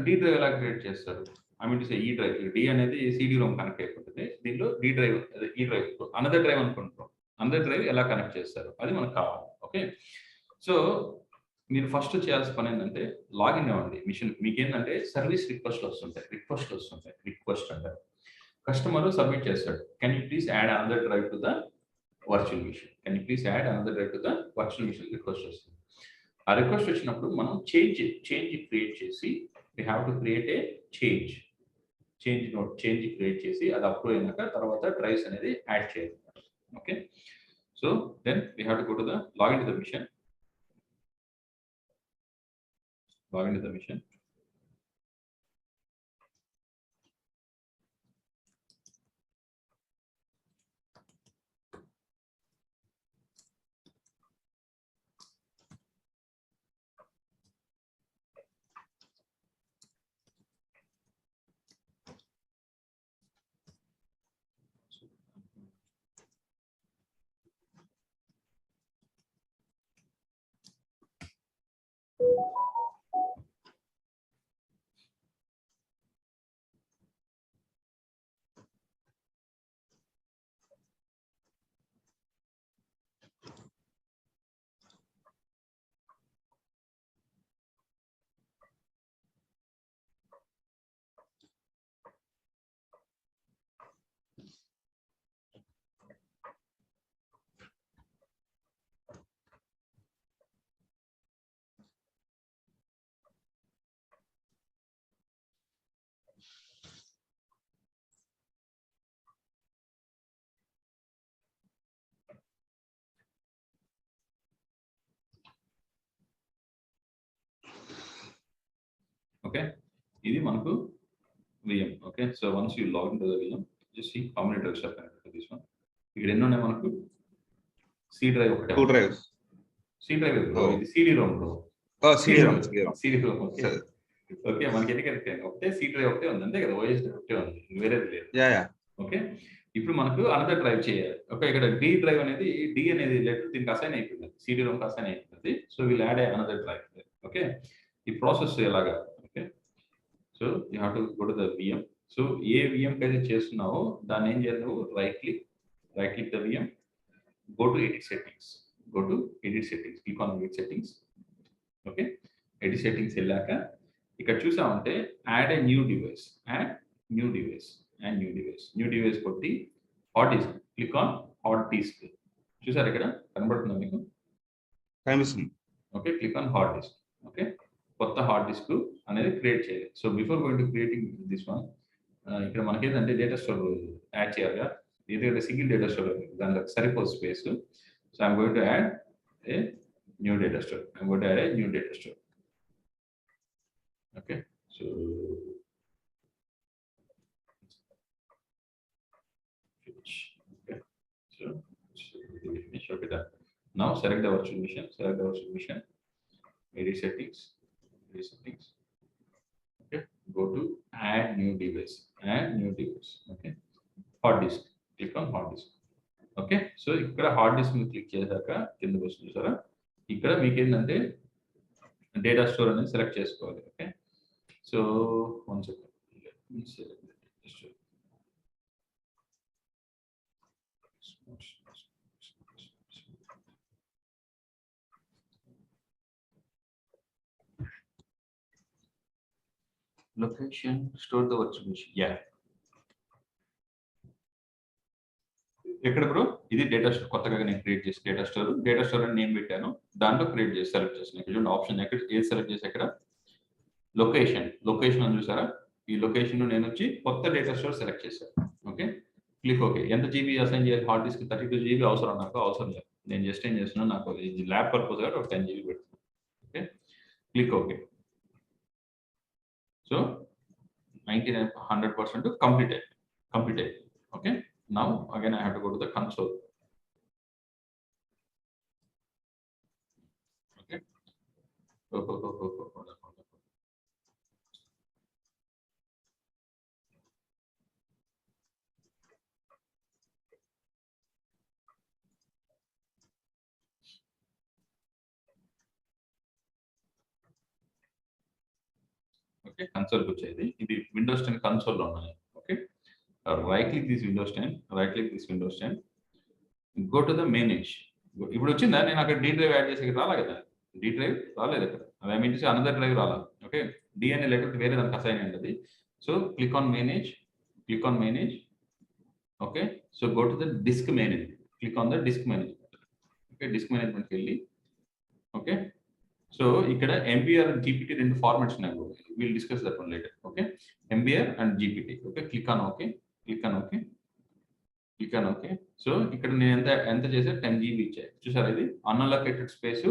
డి డ్రైవ్ ఎలా క్రియేట్ చేస్తారు? ఐ మీన్ టు సే ఈ డ్రైవ్, డి అనేది సిడి రోమ్ కనెక్ట్ అయిపోతుంది, దీంట్లో డి డ్రైవ్ ఈ డ్రైవ్ అనదర్ డ్రైవ్ అనుకుంటున్నాం, అనదర్ డ్రైవ్ ఎలా కనెక్ట్ చేస్తారు అది మనకు కావాలి. ఓకే, సో మీరు ఫస్ట్ చేయాల్సిన పని ఏంటంటే లాగిన్ అవ్వండి మిషన్. మీకు ఏంటంటే సర్వీస్ రిక్వెస్ట్ వస్తుంటాయి, రిక్వెస్ట్ అంటారు. కస్టమర్ సబ్మిట్ చేస్తాడు, can you please add another drive to the virtual machine, request వస్తుంది. ఆ రిక్వెస్ట్ వచ్చినప్పుడు మనం చేంజ్ క్రియేట్ చేసి we have to create a change create చేసి అది అప్రూవ్ అయినాక తర్వాత డ్రైవ్స్ అనేది యాడ్ చేయాలి. Okay, so then we have to go to the login to the mission. Okay, ఇది మనకు VM. Okay, so once you login to the VM, just see how many drives are connected to this one. ఇక్కడ ఎన్ని ఉన్నాయి మనకు? C drive ఒకటే, 2 drives. C drive bro, ఇది CD ROM bro. CD ROM. Okay, okay, మనకి ఎందుకంటే ఒకటే C drive ఒకటే ఉంది అంతే కదా, ఓఎస్ ఒకటే ఉంది, వేరేది లేదు. ఓకే, ఇప్పుడు మనకు అనదర్ డ్రైవ్ చేయాలి. ఓకే, ఇక్కడ డి డ్రైవ్ అనేది డి అనేది లెటర్ దీనికి అసైన్ అయిపోయింది, సిడి రోమ్ అసైన్ అయిపోయింది. So will add another drive. Okay, ఈ ప్రాసెస్ ఎలాగా? Okay, so you have to go to the VM. So A VM అయితే చేస్తున్నావో దాన్ని ఏం చేయాలి నువ్వు? Right click the VM, go to edit settings, click on edit settings. Okay, edit settings వెళ్ళాక ఇక్కడ చూసామంటే యాడ్ ఏ న్యూ డివైస్ కొట్టి hard disk, click on hard disk. చూసారు ఇక్కడ కనబడుతుందా మీకు? కనిపిస్తుంది. Okay, click on hard disk. Okay, కొత్త హార్డ్ డిస్క్ అనేది క్రియేట్ చేయాలి. So before going to creating this one, ఇక్కడ మనకి ఏంటంటే డేటా స్టోర్ యాడ్ చేయాలిగా, ఎందుకంటే సింగిల్ డేటా స్టోర్ దాంట్లో సరిపోదు space. So I'm going to add a new data store. Okay, so okay, done. Now select the virtual machine, edit settings. Okay, go to add new device. Okay, hard disk, click on hard disk. Okay, so ఇక్కడ hard disk మీద click చేశాక కిందకి వస్తుంది చూసారా, ఇక్కడ మీకు ఏంటంటే data store అనేది సెలెక్ట్ చేసుకోవాలి. Okay, so one second, Location, store the virtual machine. Yeah. ఎక్కడ బ్రో ఇది డేటా స్టోర్ కొత్తగా నేను క్రియేట్ చేసి డేటా స్టోర్ అని నేమ్ పెట్టాను దాంట్లో క్రియేట్ చేసి సెలెక్ట్ చేసిన ఇక్కడ చూడండి ఆప్షన్ ఎక్కడ ఏది సెలెక్ట్ చేసి ఎక్కడ లొకేషన్ అని చూసారా ఈ లొకేషన్ నేను వచ్చి కొత్త డేటా స్టోర్ సెలెక్ట్ చేశాను ఓకే క్లిక్ ఓకే ఎంత జీబీ అసైన్ చేయాలి హార్డ్ డిస్క్ 32 జీబీ అవసరం నాకు అవసరం లేదు నేను జస్ట్ ఏం చేస్తున్నాను నాకు ఇది ల్యాబ్ పర్పస్ కాబట్టి ఒక 10 జీబీ పెడుతున్నాను okay click okay so 100% complete okay now again I have to go to the console okay okay console వచ్చేది ఇది విండోస్ 10 console లో ఉన్నాయి okay right click this windows 10 go to the manage ఇప్పుడు వచ్చిందా నేను అక్కడ D drive యాడ్ చేసి రాలా కదా D drive రాలేదు అక్కడ I mean to another drive రాలా ఓకే D అనే లేకపోతే వేరే దానికి అసైన్ అయ్యింది so click on manage okay so go to the disk manage click on the disk management okay disk management కి వెళ్ళి ఓకే సో ఇక్కడ MBR and GPT రెండు ఫార్మాట్స్ ఉన్నాయి we'll discuss that one later okay MBR and GPT okay click on okay so ఇక్కడ నేను ఎంత చేసా 10 GB ఇచ్చా చూసారా ఇది అన్అలోకేటెడ్ స్పేస్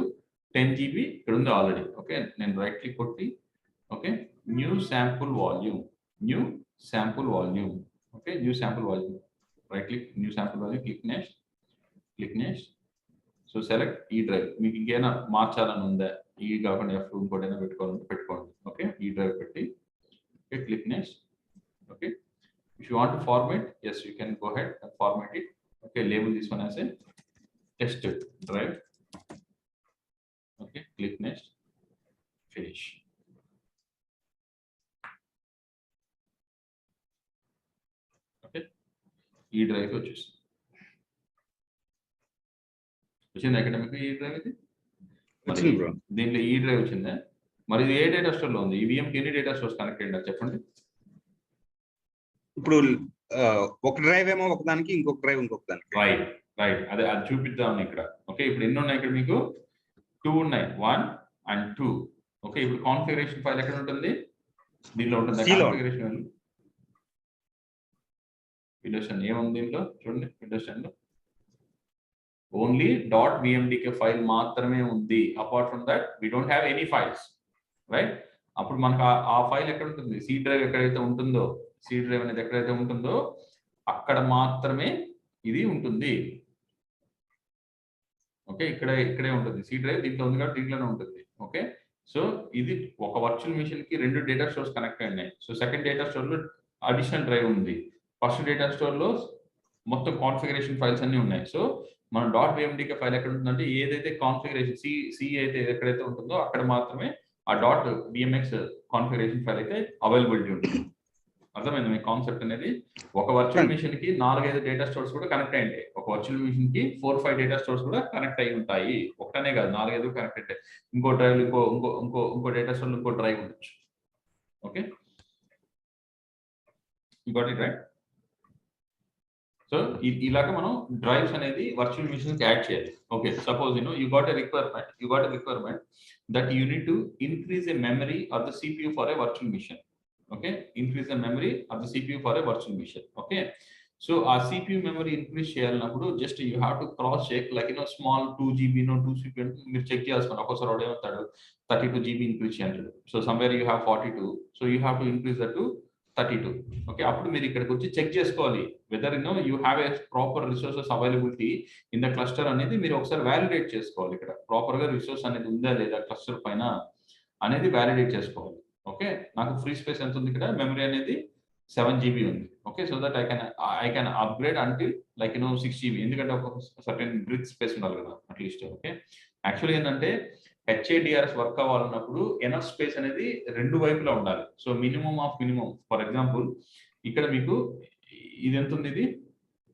10 GB ఇక్కడ ఉంది ఆల్రెడీ ఓకే నేను రైట్ క్లిక్ కొట్టి okay new sample volume okay new sample volume right click new sample volume click next so select ఈ డ్రైవ్ మీకు ఇంకేమైనా మార్చాలని ఉందా ఈ కాకుండా F ఇంకోటైనా పెట్టుకోండి ఓకే ఈ డ్రైవ్ పెట్టి okay click next okay if you want to format yes you can go ahead and format it okay label this one as a test drive okay click next finish okay ఈ drive వచ్చింది academic ఈ drive ఇది వచ్చింది bro దీంట్లో ఈ drive వచ్చిందా మరి ఇది ఏ డేటా స్టోర్ లో ఉంది ఈవీఎం కి ఎన్ని డేటా స్టోర్స్ కనెక్ట్ అయ్యిందా చెప్పండి ఇప్పుడు ఒక డ్రైవ్ ఏమో ఒకదానికి ఇంకొక డ్రైవ్ ఇంకొక దానికి రైట్ అదే అది చూపిద్దాం ఇక్కడ ఓకే ఇప్పుడు ఎన్ని ఉన్నాయి ఇక్కడ మీకు 2 ఉన్నాయి 1 and 2 ఓకే ఇప్పుడు కాన్ఫిగరేషన్ ఫైల్ ఎక్కడ ఉంటుంది దీనిలో ఉంటుంది కాన్ఫిగరేషన్ విండోస్ 10 ఏముంది దీంట్లో చూడండి విండోస్ 10 లో ఓన్లీ .vmdk ఫైల్ మాత్రమే ఉంది apart from that we don't have any files right అప్పుడు మనకు ఆ ఫైల్ ఎక్కడ ఉంటుంది సి డ్రైవ్ ఎక్కడైతే ఉంటుందో సి డ్రైవ్ అనేది ఎక్కడైతే ఉంటుందో అక్కడ మాత్రమే ఇది ఉంటుంది ఓకే ఇక్కడే ఉంటుంది సి డ్రైవ్ దీంట్లో ఉంది కాబట్టి దీంట్లోనే ఉంటుంది ఓకే సో ఇది ఒక వర్చువల్ మిషన్ కి 2 డేటా స్టోర్స్ కనెక్ట్ అయినాయి సో సెకండ్ డేటా స్టోర్ లో అడిషనల్ డ్రైవ్ ఉంది ఫస్ట్ డేటా స్టోర్ లో మొత్తం కాన్ఫిగరేషన్ ఫైల్స్ అన్ని ఉన్నాయి సో మన .vmdk ఫైల్ ఎక్కడ ఉంటుందంటే ఏదైతే కాన్ఫిగరేషన్ సి అయితే ఎక్కడైతే ఉంటుందో అక్కడ మాత్రమే ఆ .vmx కాన్ఫిగరేషన్ ఫైల్ అయితే అవైలబిలిటీ ఉంటుంది అర్థమైంది మీ కాన్సెప్ట్ అనేది ఒక వర్చువల్ మిషన్ కి 4-5 డేటా స్టోర్స్ కూడా కనెక్ట్ అయ్యి ఉంటాయి ఒక వర్చువల్ మిషన్ కి 4-5 డేటా స్టోర్స్ కూడా కనెక్ట్ అయి ఉంటాయి ఒకటనే కాదు 4-5 కనెక్ట్ అయితే ఇంకో డ్రైవ్ ఇంకో డేటా స్టోర్ ఇంకో డ్రైవ్ ఉండొచ్చు okay you got it right so ఇలాగా మనం డ్రైవ్స్ అనేది వర్చువల్ మిషన్ కి యాడ్ చేయాలి okay suppose you got a requirement that you need to increase a memory of the CPU for a virtual machine okay increase the memory of the CPU for a virtual machine okay so our CPU memory increase చేయాలన్నప్పుడు just you have to cross check like small 2 GB 2 CPU మీరు check చేయాల్సిన ఒకసారి ఏమంటాడు 32 GB increase చేయాలంటాడు so somewhere you have 42 so you have to increase that to 32 okay అప్పుడు మీరు ఇక్కడికి వచ్చి check చేసుకోవాలి whether you have a proper resources availability in the cluster అనేది మీరు ఒకసారి వాలిడేట్ చేసుకోవాలి ఇక్కడ ప్రాపర్ గా రిసోర్స్ అనేది ఉందా లేదా క్లస్టర్ పైన అనేది వాలిడేట్ చేసుకోవాలి ఓకే నాకు ఫ్రీ స్పేస్ ఎంత ఉంది ఇక్కడ మెమరీ అనేది 7 GB ఉంది okay so that I can upgrade until like 6 GB ఎందుకంటే ఒక సర్టెన్ బ్రిక్ స్పేస్ ఉండాలి కదా అట్లీస్ట్ ఓకే యాక్చువల్లీ ఏంటంటే HADRS వర్క్ అవ్వాలన్నప్పుడు ఎనఫ్ స్పేస్ అనేది రెండు వైపులా ఉండాలి సో మినిమం ఫర్ ఎగ్జాంపుల్ ఇక్కడ మీకు ఇది ఎంత ఉంది ఇది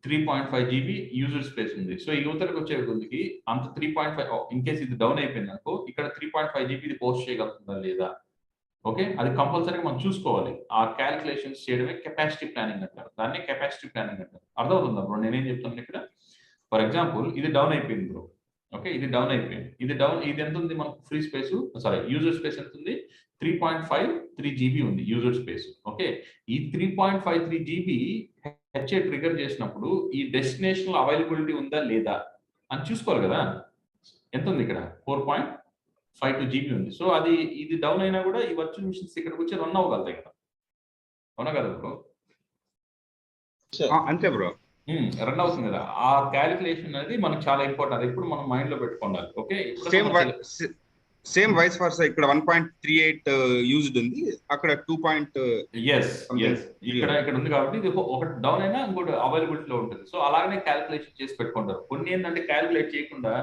3.5 GB యూజర్ స్పేస్ ఉంది. సో యువతలకు వచ్చే కొద్దికి అంత 3.5 ఇన్ కేస్ ఇది డౌన్ అయిపోయింది అనుకో, ఇక్కడ 3.5 GB ఇది పోస్ట్ చేయగలుగుతుందా లేదా? ఓకే, అది కంపల్సరీగా మనం చూసుకోవాలి. ఆ క్యాలిక్యులేషన్స్ చేయడమే కెపాసిటీ ప్లానింగ్ అంటారు. దాన్ని కెపాసిటీ ప్లానింగ్ అంటారు. అర్థమవుతుందా బ్రో నేనేం చెప్తాను ఇక్కడ? ఫర్ ఎగ్జాంపుల్ ఇది డౌన్ అయిపోయింది బ్రో. ఓకే, ఇది డౌన్ అయిపోయింది. ఇది ఎంత ఉంది మనకు free space, sorry user space ఎంత ఉంది? 3.53 GB ఉంది యూజర్ స్పేస్. ఓకే, ఈ 3.53 GB హెచ్ఏ ట్రిగర్ చేసినప్పుడు ఈ డెస్టినేషన్ అవైలబిలిటీ ఉందా లేదా అని చూసుకోవాలి కదా. ఎంత ఉంది ఇక్కడ? 4.52 GB ఉంది. సో అది ఇది డౌన్ అయినా కూడా ఈ వర్చువల్ మిషన్స్ ఇక్కడికి వచ్చి రన్ అవ్వగలుగుతాయి కదా, అవునా కదా బ్రో? అంతే బ్రో, రన్ అవుతుంది కదా. ఆ క్యాలిక్యులేషన్ అనేది మనకు చాలా ఇంపార్టెంట్. అది ఎప్పుడు మనం మైండ్ లో పెట్టుకోవాలి. ఓకే, సేమ్ వైస్ వర్సా ఇక్కడ 1.38 యూజ్డ్ ఉంది, అక్కడ 2. ఇక్కడ ఉంది కాబట్టి ఇది ఒకటి డౌన్ అయినా ఇంకోటి అవైలబిలిటీలో ఉంటుంది. సో అలాగనే క్యాలిక్యులేషన్ చేసి పెట్టుకుంటారు. కొన్ని ఏంటంటే క్యాలిక్యులేట్ చేయకుండా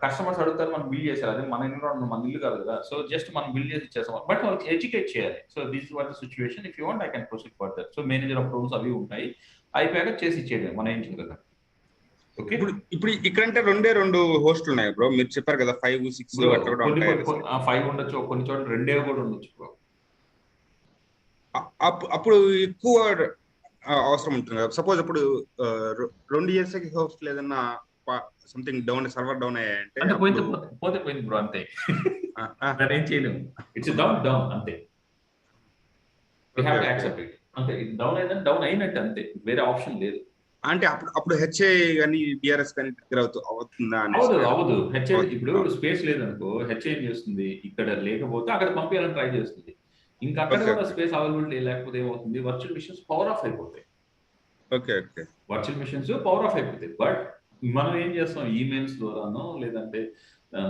కస్టమర్స్ అడుగుతారు, మనం బిల్ చేశారు. అదే మన ఇల్లు కాదు కదా. సో జస్ట్ మనం బిల్ చేసి ఇచ్చేస్తాం, బట్ వాళ్ళకి ఎడ్యుకేట్ చేయాలి. So this is what the situation, if you want I can proceed further. So manager approvals అవి ఉంటాయి, అయిపోయాక చేసి ఇచ్చేయడం, మనం ఏం చేయలేదు. ఓకే, ఇప్పుడు ఇక్కడంటే 2 హోస్ట్లు ఉన్నాయి బ్రో, మీరు చెప్పారు కదా 5, 6 అట్లా కూడా ఉంటాయి. 5 ఉండొచ్చు, కొన్ని చోట్ల 2 కూడా ఉండొచ్చు బ్రో. అప్పుడు ఎక్కువ అవసరం ఉంటుంది కదా. సపోజ్ ఇప్పుడు 2 years హోస్ట్ లేదన్నా సంథింగ్ డౌన్, సర్వర్ డౌన్ అయ్యాయంటే పోయింది బ్రో, అంతే. ఏం చేయలేము, ఇట్స్ డౌన్ అంతే. అంతే, డౌన్ అయిందని డౌన్ అయినట్టు అంతే, వేరే ఆప్షన్ లేదు. అంటే అప్పుడు హెచ్ఏ కానీ డిఆర్ఎస్ కానీ ట్రిగర్ అవుతుందా? అవదు. హెచ్ఏ ఇప్పుడు స్పేస్ లేదనుకో, హెచ్ఏ ఏం చేస్తుంది, ఇక్కడ లేకపోతే అక్కడ పంపించాలని ట్రై చేస్తుంది. ఇంకా అక్కడ కూడా స్పేస్ అవైలబిలిటీ లేకపోతే ఏమవుతుంది, వర్చువల్ మిషన్స్ పవర్ ఆఫ్ అయిపోతాయి. వర్చువల్ మిషన్స్ పవర్ ఆఫ్ అయిపోతాయి. బట్ మనం ఏం చేస్తాం, ఈమెయిల్స్ ద్వారానో లేదంటే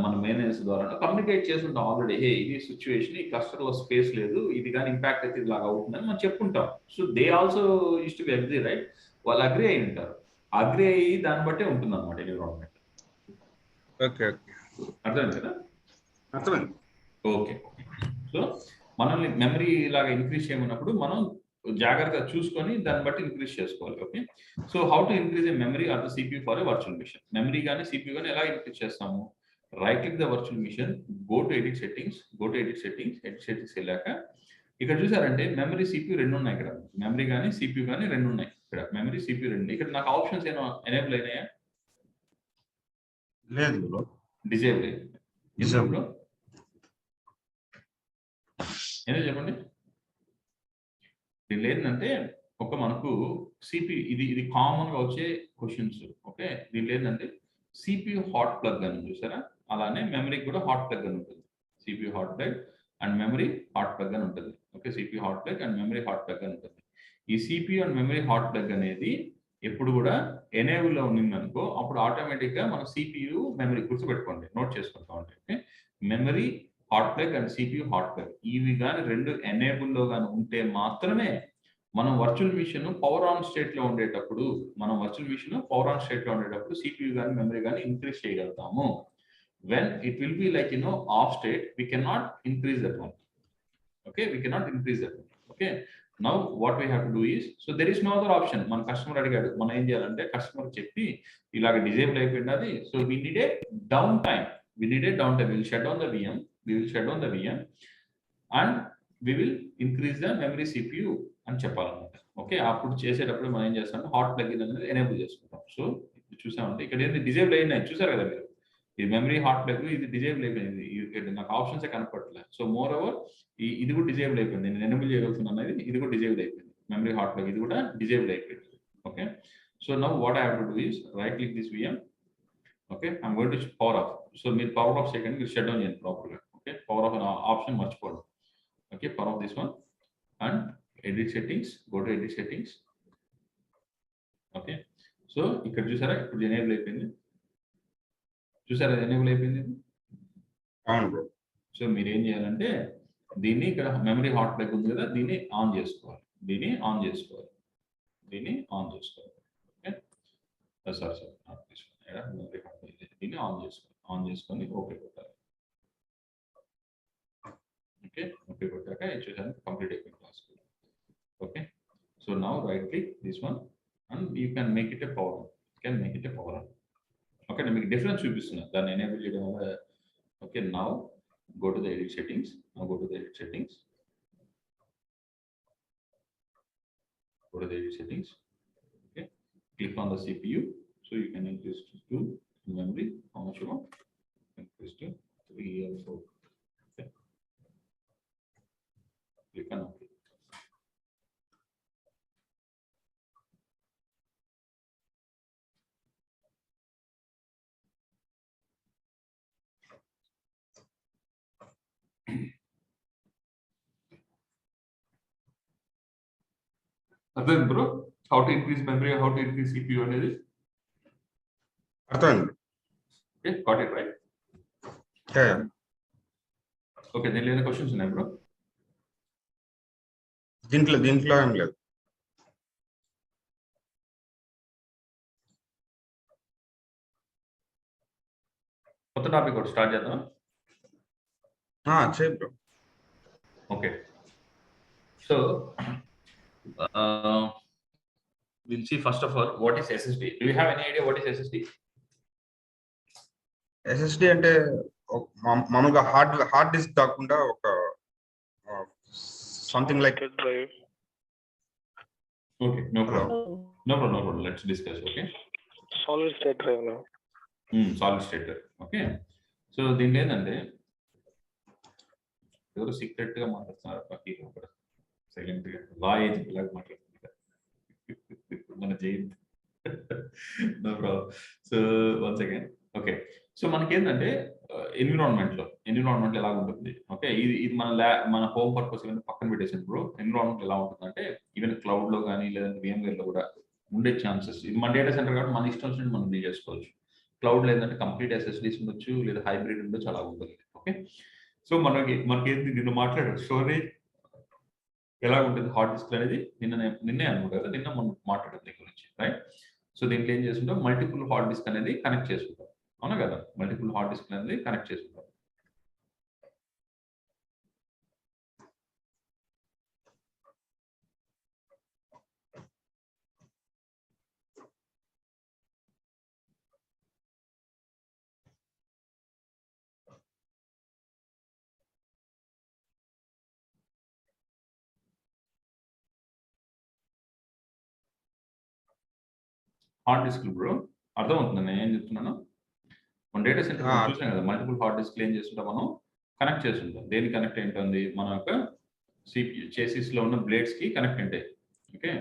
మన మేనేజర్స్ ద్వారానో కమ్యూనికేట్ చేస్తుంటాం ఆల్రెడీ. ఇది సిచ్యువేషన్, ఈ క్లస్టర్ లో స్పేస్ లేదు, ఇది కానీ ఇంపాక్ట్ అయితే ఇలాగా అవుతుందని మనం చెప్పుకుంటాం. So they also use to be agree, right? వాళ్ళు అగ్రి అయి ఉంటారు. అగ్రి అయ్యి దాన్ని బట్టే ఉంటుంది అనమాట ఎన్విరాన్మెంట్. అర్థమైంది కదా? అర్థమైంది. ఓకే, సో మనల్ని మెమరీ లాగా ఇంక్రీజ్ చేయమన్నప్పుడు మనం జాగ్రత్తగా చూసుకొని దాన్ని బట్టి ఇంక్రీజ్ చేసుకోవాలి. Okay, so how to increase a memory or the CPU for a virtual machine? Memory కానీ సిపియూ కానీ ఎలా ఇంక్రీజ్ చేస్తాము? Right click the virtual machine, go to edit settings edit settings వెళ్ళాక ఇక్కడ చూసారంటే మెమరీ సిపియూ 2 ఉన్నాయి. ఇక్కడ మెమరీ కానీ సిపియూ కానీ 2 ఉన్నాయి. ఇక్కడ మెమరీ సిపియూ 2. ఇక్కడ నాకు ఆప్షన్స్ ఏమో ఎనేబుల్ అయినాయా? లేదు బ్రో, డిజేబుల్ అయింది. ఏదో చెప్పండి. దీనిలో ఏంటంటే ఒక మనకు సిపియూ ఇది కామన్ గా వచ్చే క్వశ్చన్స్. ఓకే, దీనిలో ఏంటంటే సిపియూ హాట్ ప్లగ్ అని చూసారా, అలానే మెమరీకి కూడా హాట్ ప్లగ్ అని ఉంటుంది. CPU hot plug and memory hot plug అని ఉంటుంది. Okay, CPU hot plug and memory hot plug అని ఉంటుంది. ఈ CPU and memory hot plug అనేది ఎప్పుడు కూడా ఎనేబుల్ లో ఉంది అనుకో, అప్పుడు ఆటోమేటిక్ గా మనం సిపియూ మెమరీ గుర్తుపెట్టుకోండి, నోట్ చేసుకుంటా ఉంటే. Okay, memory hot plug and CPU hot plug ఇవి కానీ 2 ఎనేబుల్ లో కానీ ఉంటే మాత్రమే మనం virtual machine power on state లో ఉండేటప్పుడు సిపియూ కానీ మెమరీ కానీ ఇంక్రీజ్ చేయగలుగుతాము. when it will be like off state, we cannot increase that one. Okay, we cannot increase that one. Okay, now what we have to do is, so there is no other option. మన customer అడిగాడు, మనం ఏం చేయాలంటే customer చెప్పి ఇలాగ disable అయిపోయినది, so we need a downtime. We will shut down the VM and we will increase the memory CPU అని చెప్పాలన్నమాట. Okay, అప్పుడు చేసేటప్పుడు మనం ఏం చేస్తాం, హాట్ ప్లగ్ అనేది ఎనేబుల్ చేసుకుంటాం. సో ఇప్పుడు చూసామంటే ఇక్కడ ఏంటి డిజేబుల్ అయినాయి, చూసారు కదా మీరు. ఇది మెమరీ హాట్ ప్లగ్, ఇది డిజేబుల్ అయిపోయింది, నాకు ఆప్షన్స్ కనపడలేదు. సో మోర్ ఓవర్ ఇది కూడా డిజేబుల్ అయిపోయింది, నేను ఎనేబుల్ చేయగలుగుతున్నాను అనేది, ఇది కూడా డిజేబుల్ అయిపోయింది. మెమరీ హాట్ ప్లగ్ ఇది కూడా డిజేబుల్ అయిపోయింది. Okay, so now what I have to do is right click this VM. Okay, I'm going to power of. So మీరు పవర్ ఆఫ్ చేయకండి, మీరు షట్ డౌన్ చేయండి ప్రాపర్గా. ఓకే, పవర్ ఆఫ్ అనే option మర్చిపోండి. Okay, power of this one and edit settings, go to edit settings. Okay, so ఇక్కడ చూసారా, ఇప్పుడు ఎనేబుల్ అయిపోయింది. చూసారా, ఎనేబుల్ అయిపోయింది. అవును బ్రో. సో మీరు ఏం చేయాలంటే దీన్ని ఇక్కడ మెమరీ హాట్ ప్లగ్ ఉంది కదా, దీన్ని ఆన్ చేసుకోవాలి. Okay, sorry memory hot plug, దీన్ని ఆన్ చేసుకొని ఓకే కొట్టాలి. ఓకే కొట్టాక చూసాను కంప్లీట్ అయిపోయింది class. Okay, so now right click this one and you can make it a power on. Okay, మీకు డిఫరెన్స్ చూపిస్తున్నా దాన్ని ఎనేబుల్ చేయడం వల్ల. Okay, now go to the edit settings. Go to the edit settings. Okay, click on the CPU, so you can increase to memory how much you want. Increase to 3 or 4. Okay, click on OK. Then bro, how to increase memory, how to increase CPU అనేది అర్థమైంది. Okay, got it right? Yeah. Okay, then any questions ఉన్నాయి bro? దీంట్లో ఏం లేదు. కొత్త topic ఒకటి start చేద్దాం. చేయి bro. Okay, so we'll see first of all what is SSD. Do you have any idea what is SSD? SSD అంటే మామూలుగా హార్డ్ డిస్క్ కాకుండా ఒక something like drive. Okay, no problem. Let's discuss. Okay, Solid state drive now. Solid state drive. Okay, so దీనిలో ఏంటంటే ఎవరు secret గా మాట్లాడుతున్నారు, పక్కకి సైలెంట్ గా లాయేజ్ లాగా మాట్లాడుతున్నారు మన Jayant. No problem. So once again okay, so మనకి ఏంటంటే ఎన్విరాన్మెంట్ ఎలా ఉంటుంది. ఓకే, ఇది మన హోమ్ పర్పస్ పక్కన పెట్టేసినప్పుడు ఎన్విరాన్మెంట్ ఎలా ఉంటుంది అంటే ఈవెన్ క్లౌడ్ లో కానీ లేదంటే VMware లో కూడా ఉండే ఛాన్సెస్. ఇది మన డేటా సెంటర్ కాబట్టి మన ఇష్టం వచ్చినట్టు మనం బిల్డ్ చేసుకోవచ్చు. క్లౌడ్ లేదంటే కంప్లీట్ SSDs ఉండొచ్చు, లేదా హైబ్రిడ్ ఉండొచ్చు, అలా ఉంటుంది. ఓకే, సో మనకి ఏంటి నిన్న మాట్లాడారు స్టోరేజ్ ఎలా ఉంటుంది, హార్డ్ డిస్క్ అనేది నిన్నే అనుకుంటా కదా, నిన్న మనం మాట్లాడారు దీని గురించి, రైట్? సో దీంట్లో ఏం చేసుకుంటాం, మల్టిపుల్ హార్డ్ డిస్క్ అనేది కనెక్ట్ చేసుకుంటాం, అవునా కదా? మల్టిపుల్ హార్డ్ డిస్క్ అనేది కనెక్ట్ చేసుకుంటాం. హార్డ్ డిస్క్ బ్రో అర్థమవుతుంది నేను ఏం చెప్తున్నాను. మన డేటా సెంటర్ చూసాం కదా, మల్టిపుల్ హార్డ్ డిస్క్ ఏం చేస్తుంటాం, మనం కనెక్ట్ చేస్తుంటాం. దేని కనెక్ట్ ఏంటుంది, మన యొక్క CPU చేసిస్ లో ఉన్న బ్లేడ్స్ కి కనెక్ట్ ఉంటాయి. ఓకే,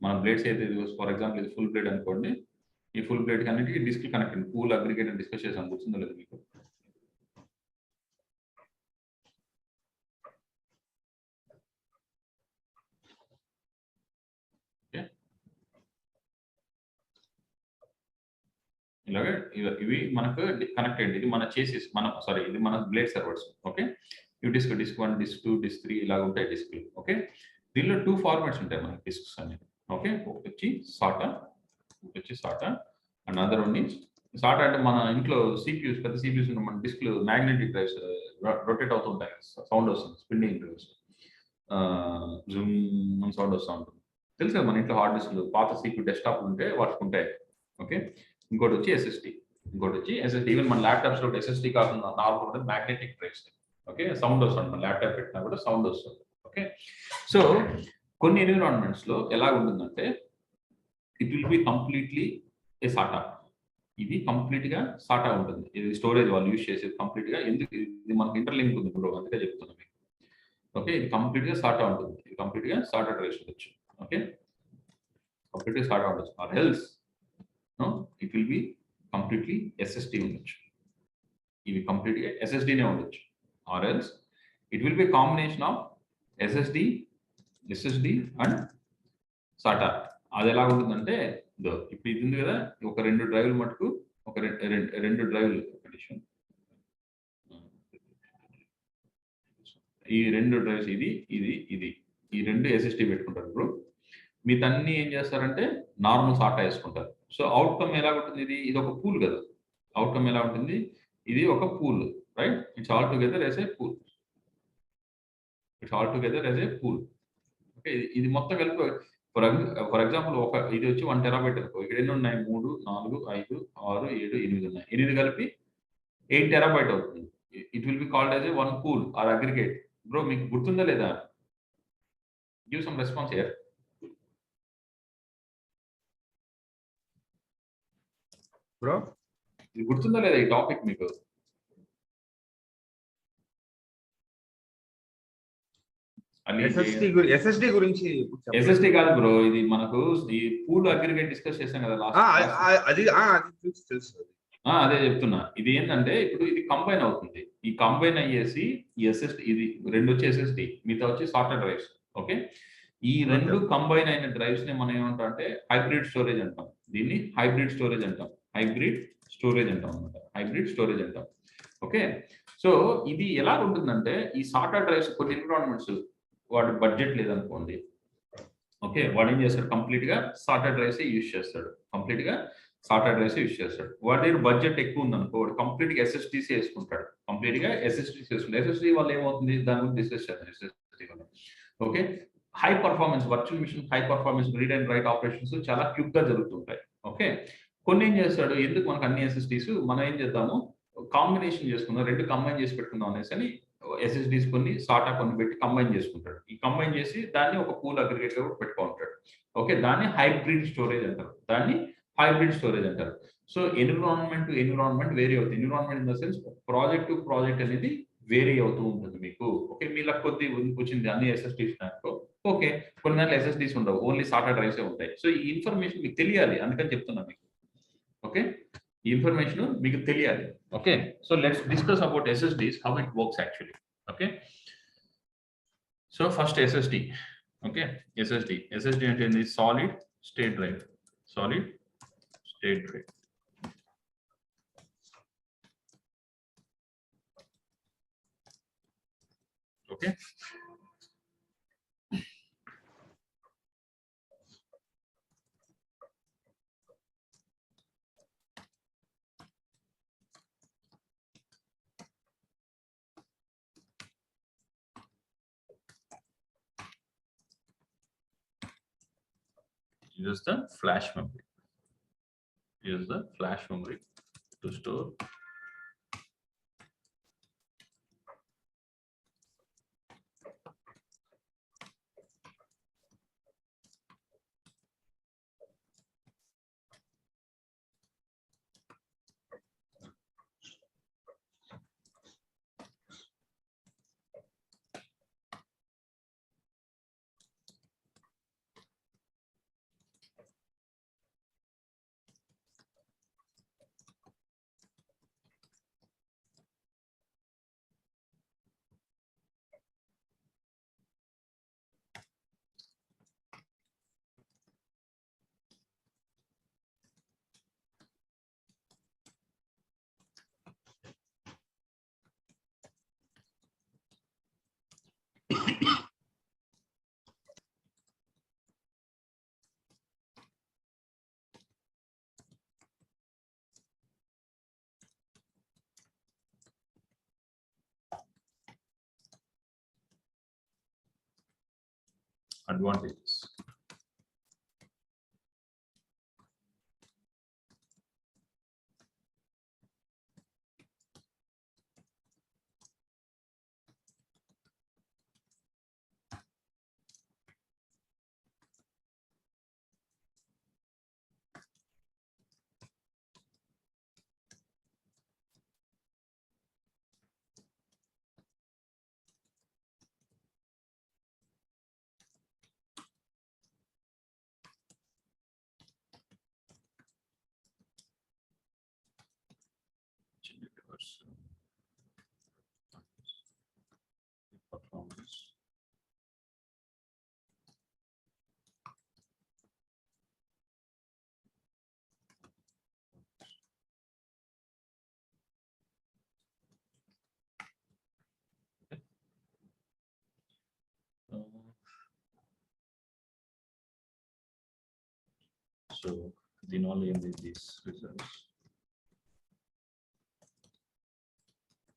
మన బ్లేడ్స్ అయితే ఫర్ ఎగ్జాంపుల్ ఇది ఫుల్ బ్లేడ్ అనుకోండి, ఈ full blade connect disk connect ఉంది. పూల్ అగ్రిగేట్ అని డిస్కస్ చేసాం, గుర్తుందో లేదు మీకు? ఇలాగే ఇవి మనకు కనెక్ట్ అయ్యింది. ఇది మన చేసిస్, ఇది మన బ్లేడ్ సర్వర్స్. ఓకే, ఇవి డిస్క్ 1, డిస్క్ 2, డిస్క్ 3 ఇలా ఉంటాయి డిస్క్లు. ఓకే, దీనిలో 2 ఫార్మాట్స్ ఉంటాయి మనకి డిస్క్స్ అనేది. ఓకే, ఒకటి వచ్చి SATA and other one is SATA. అంటే మన ఇంట్లో సిపియూస్, పెద్ద సిపియూస్ ఉన్న మన డిస్క్లు మ్యాగ్నెటిక్ డ్రైవ్స్ రొటేట్ అవుతూ ఉంటాయి, సౌండ్ వస్తుంది, స్పిన్నింగ్ డ్రైవ్స్, జూమ్ సౌండ్ వస్తూ ఉంటుంది. తెలుసు కదా మన ఇంట్లో హార్డ్ డిస్క్లు, పాత సిపియూ డెస్క్టాప్ ఉంటే వాటికి ఉంటాయి. ఓకే, ఇంకోటి వచ్చి ఎస్ఎస్డి. ఈవెన్ మన ల్యాప్టాప్స్ లో ఎస్ఎస్డి కాకుండా normal magnetic drives. Okay, sound వస్తుంది, మన ల్యాప్టాప్ పెట్టినా కూడా సౌండ్ వస్తుంది. ఓకే, సో కొన్ని ఎన్విరాన్మెంట్స్ లో ఎలా ఉంటుందంటే it will be completely A SATA. ఇది కంప్లీట్ గా సాటా ఉంటుంది. ఇది స్టోరేజ్ వాళ్ళు యూజ్ చేసేది కంప్లీట్ గా. ఎందుకు ఇది మనకి ఇంటర్లింక్ ఉంది బ్రో, అందుకే చెప్తున్నాను మీకు. ఓకే, ఇది కంప్లీట్ గా సాటా ఉంటుంది. ఇది కంప్లీట్ గా సాటా డ్రైవ్స్ ఉండొచ్చు. ఓకే, కంప్లీట్ గా సాటా ఉండొచ్చు. Or else it will be completely SSD ఉండొచ్చు. ఇవి కంప్లీట్ గా ఎస్ఎస్డినే ఉండొచ్చు. Or else it will B combination of SSD and SATA. అది ఎలా ఉంటుందంటే ఇప్పుడు ఇది ఉంది కదా, ఒక 2 డ్రైవ్లు మటుకు, ఒక 2 డ్రైవ్లు కండిషన్, ఈ 2 డ్రైవ్స్ ఇది ఈ 2 ఎస్ఎస్డి పెట్టుకుంటారు ఇప్పుడు. మీదన్నీ ఏం చేస్తారంటే నార్మల్ సాటా వేసుకుంటారు. సో అవుట్కమ్ ఎలా ఉంటుంది, ఇది ఒక పూల్ కదా. అవుట్కమ్ ఎలా ఉంటుంది, ఇది ఒక pool, right? It's all together as a pool. Okay, ఇది మొత్తం కలిపి ఫర్ ఎగ్జాంపుల్ ఇది వచ్చి 1 టెరాబైట్ అనుకో. ఇక్కడ ఎన్ని ఉన్నాయి? 3, 4, 5, 6, 7, 8 ఉన్నాయి. 8 కలిపి 8 టెరాబైట్ అవుతుంది. It will be called as a one pool or aggregate. Bro మీకు గుర్తుందా లేదా? Give some response here. Bro ఇది గుర్తుందా లేదా ఈ టాపిక్ మీకు? SSD గురించి ఎస్ఎస్డి కాదు బ్రో, ఇది మనకు ఈ పూల్ అగ్రిగేట్ డిస్కస్ చేసాం కదా లాస్ట్. అది తెలుసు. అదే చెప్తున్నా. ఇది ఏంటంటే ఇప్పుడు ఇది కంబైన్ అవుతుంది. ఈ కంబైన్ అయ్యేసి ఈ ఎస్ఎస్డి, ఇది 2 వచ్చి ఎస్ఎస్డి, మిగతా వచ్చి సార్టర్ డ్రైవ్స్. ఓకే, ఈ 2 కంబైన్ అయిన డ్రైవ్స్ ని మనం ఏమంటాం అంటే హైబ్రిడ్ స్టోరేజ్ అంటాం. దీన్ని హైబ్రిడ్ స్టోరేజ్ అంటాం. హైబ్రిడ్ స్టోరేజ్ అంటాం అనమాట. హైబ్రిడ్ స్టోరేజ్ అంటాం. ఓకే, సో ఇది ఎలా ఉంటుందంటే ఈ సార్టర్ డ్రైవ్స్ కొన్ని ఎన్విరాన్మెంట్స్ వాడు బడ్జెట్ లేదనుకోండి. ఓకే, వాడు ఏం చేస్తాడు? కంప్లీట్ గా సార్టర్ డ్రైవ్స్ యూజ్ చేస్తాడు. కంప్లీట్ గా సార్టర్ డ్రైవ్స్ యూజ్ చేస్తాడు. వాడి దగ్గర బడ్జెట్ ఎక్కువ ఉందనుకో, వాడు కంప్లీట్ గా ఎస్ఎస్డిసి వేసుకుంటాడు. కంప్లీట్ గా ఎస్ఎస్డిసి వేసుకుంటాడు. ఎస్ఎస్డి వల్ల ఏమవుతుంది? దాని గురించి డిస్కస్ చేస్తాం. ఎస్ఎస్డి వల్ల okay, high performance virtual machine, high performance read and write operations చాలా క్విక్ గా జరుగుతుంటాయి. ఓకే, కొన్ని ఏం చేస్తాడు? ఎందుకు మనకు అన్ని ఎస్ఎస్డీస్, మనం ఏం చేద్దాము కాంబినేషన్ చేసుకుందాం, 2 కంబైన్ చేసి పెట్టుకుందాం అనేసి అని ఎస్ఎస్డీస్ కొన్ని సాటా కొన్ని పెట్టి కంబైన్ చేసుకుంటాడు. ఈ కంబైన్ చేసి దాన్ని ఒక పూల్ అగ్రిగేట్ గా పెట్టుకుంటాడు. ఓకే, దాన్ని హైబ్రిడ్ స్టోరేజ్ అంటారు. So environment to environment vary అవుతుంది. Environment in the sense project to project అనేది వేరీ అవుతూ ఉంటుంది మీకు. ఓకే, మీలా కొద్ది వచ్చింది అన్ని ఎస్ఎస్డీస్ అనుకో, ఓకే, కొన్ని దాంట్లో ఎస్ఎస్డీస్ ఉండవు, ఓన్లీ సాటా డ్రైవ్స్ ఉంటాయి. సో ఈ ఇన్ఫర్మేషన్ మీకు తెలియాలి, అందుకని చెప్తున్నా మీకు. ఓకే, ఈ ఇన్ఫర్మేషన్ మీకు తెలియాలి. Okay, so let's discuss about SSDs, how it works actually. Okay, so first SSD. Okay, SSD అంటే ఏంటి? Solid state drive. Okay, use the flash memory. To store advantages. Performance. So the knowledge in these results.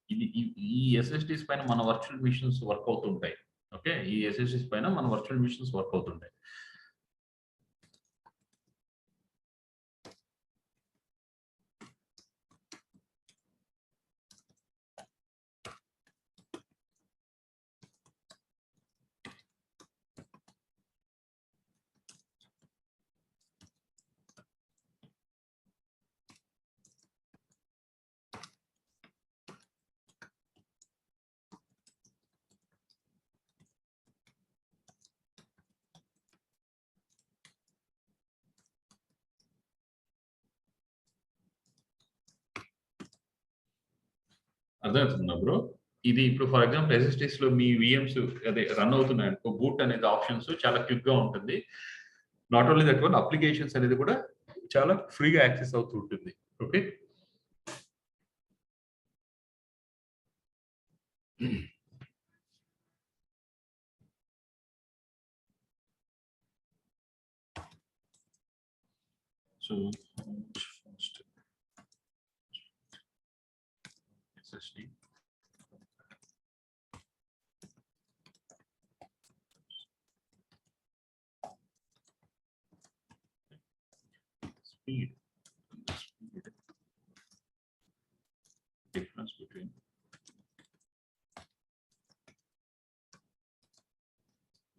ఈ SSDs పైన మన virtual machines work అవుతుంటాయి. Okay, ఈ SSDs పైన మన virtual machines work అవుతుంటాయి. అర్థమవుతుందా బ్రో? ఇది ఇప్పుడు ఫర్ ఎగ్జాంపుల్ SSDs లో మీ VMs అదే రన్ అవుతున్నాయి అనుకో, బూట్ అనేది ఆప్షన్స్ చాలా క్విక్ గా ఉంటుంది. Not only that one, applications అనేది కూడా చాలా ఫ్రీగా యాక్సెస్ అవుతూ ఉంటుంది. Okay, so first SSD speed difference between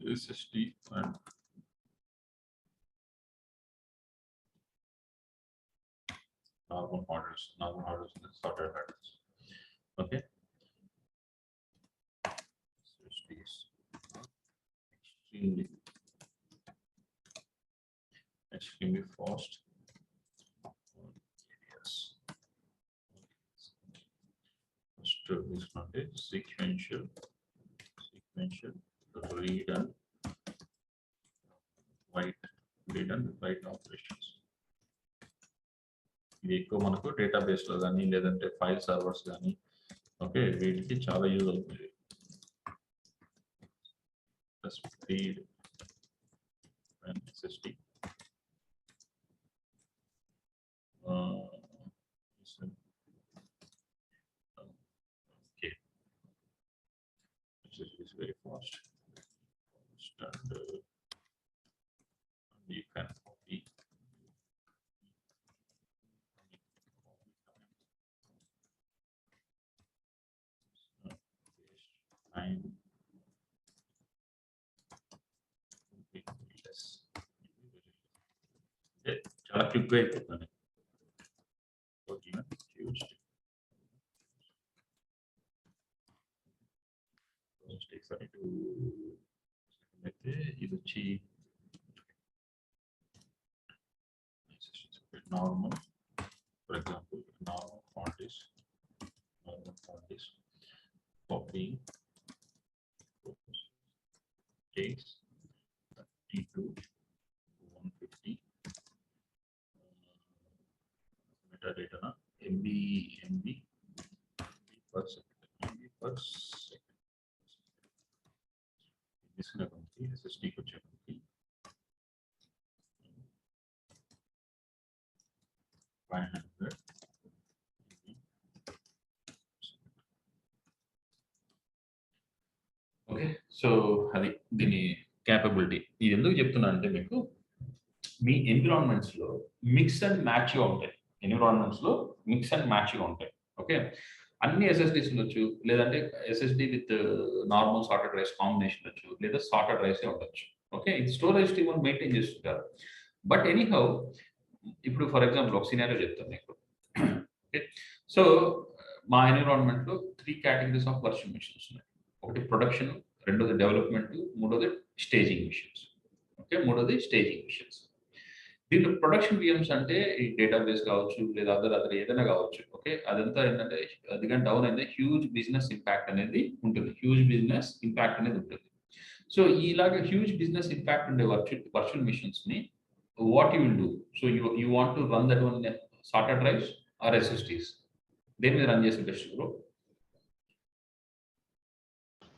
SSD and normal hard drives and sorted hard drives. Okay, SSDs extremely fast. Yes. First is not a sequential read and write operations. ఇది ఎక్కువ మనకు database లో కానీ లేదంటే file servers కానీ okay వీటికి చాలా use అవుతుంది. Speed and SSD okay, SSD is very fast and you can copy time less. చాలా క్విక్గా అయిపోతుంది. అయితే ఇది వచ్చి normal, for example normal font is copy takes 32 150 metadata na MB per second. తీసుకున్నటువంటి SSDకి వచ్చేటువంటి 500 ఓకే. సో అది దీని క్యాపబిలిటీ. ఇది ఎందుకు చెప్తున్నా అంటే మీకు మీ ఎన్విరాన్మెంట్స్ లో మిక్స్ అండ్ మ్యాచ్ గా ఉంటాయి. ఓకే, అన్ని SSDs ఉండొచ్చు, లేదంటే SSD with normal sorted rice combination ఉండొచ్చు, లేదా సార్టెడ్ రైస్ ఉండొచ్చు. ఓకే, ఇది స్టోరేజ్ టీమ్ మెయింటైన్ చేస్తుంటారు. బట్ ఎనీహౌ ఇప్పుడు ఫర్ ఎగ్జాంపుల్ ఒక సినారియో చెప్తాను మీకు. ఓకే, సో మా ఎన్విరాన్మెంట్ లో 3 కేటగిరీస్ ఆఫ్ వర్చువల్ మిషన్స్ ఉన్నాయి. ఒకటి ప్రొడక్షన్, రెండోది డెవలప్మెంట్, మూడోది స్టేజింగ్ మిషన్స్. ఓకే, దీంట్లో ప్రొడక్షన్ VMs అంటే ఈ డేటాబేస్ కావచ్చు, లేదా అదర్ ఏదైనా కావచ్చు. ఓకే, అదంతా ఏంటంటే అది కానీ డౌన్ అయితే హ్యూజ్ బిజినెస్ ఇంపాక్ట్ అనేది ఉంటుంది. సో ఇలాగ హ్యూజ్ బిజినెస్ ఇంపాక్ట్ ఉండే వర్చువల్ మిషన్స్ ని what you will do? So you want to run that one sorted drives or SSDs? దేని మీద రన్ చేసే బెస్ట్ బ్రో?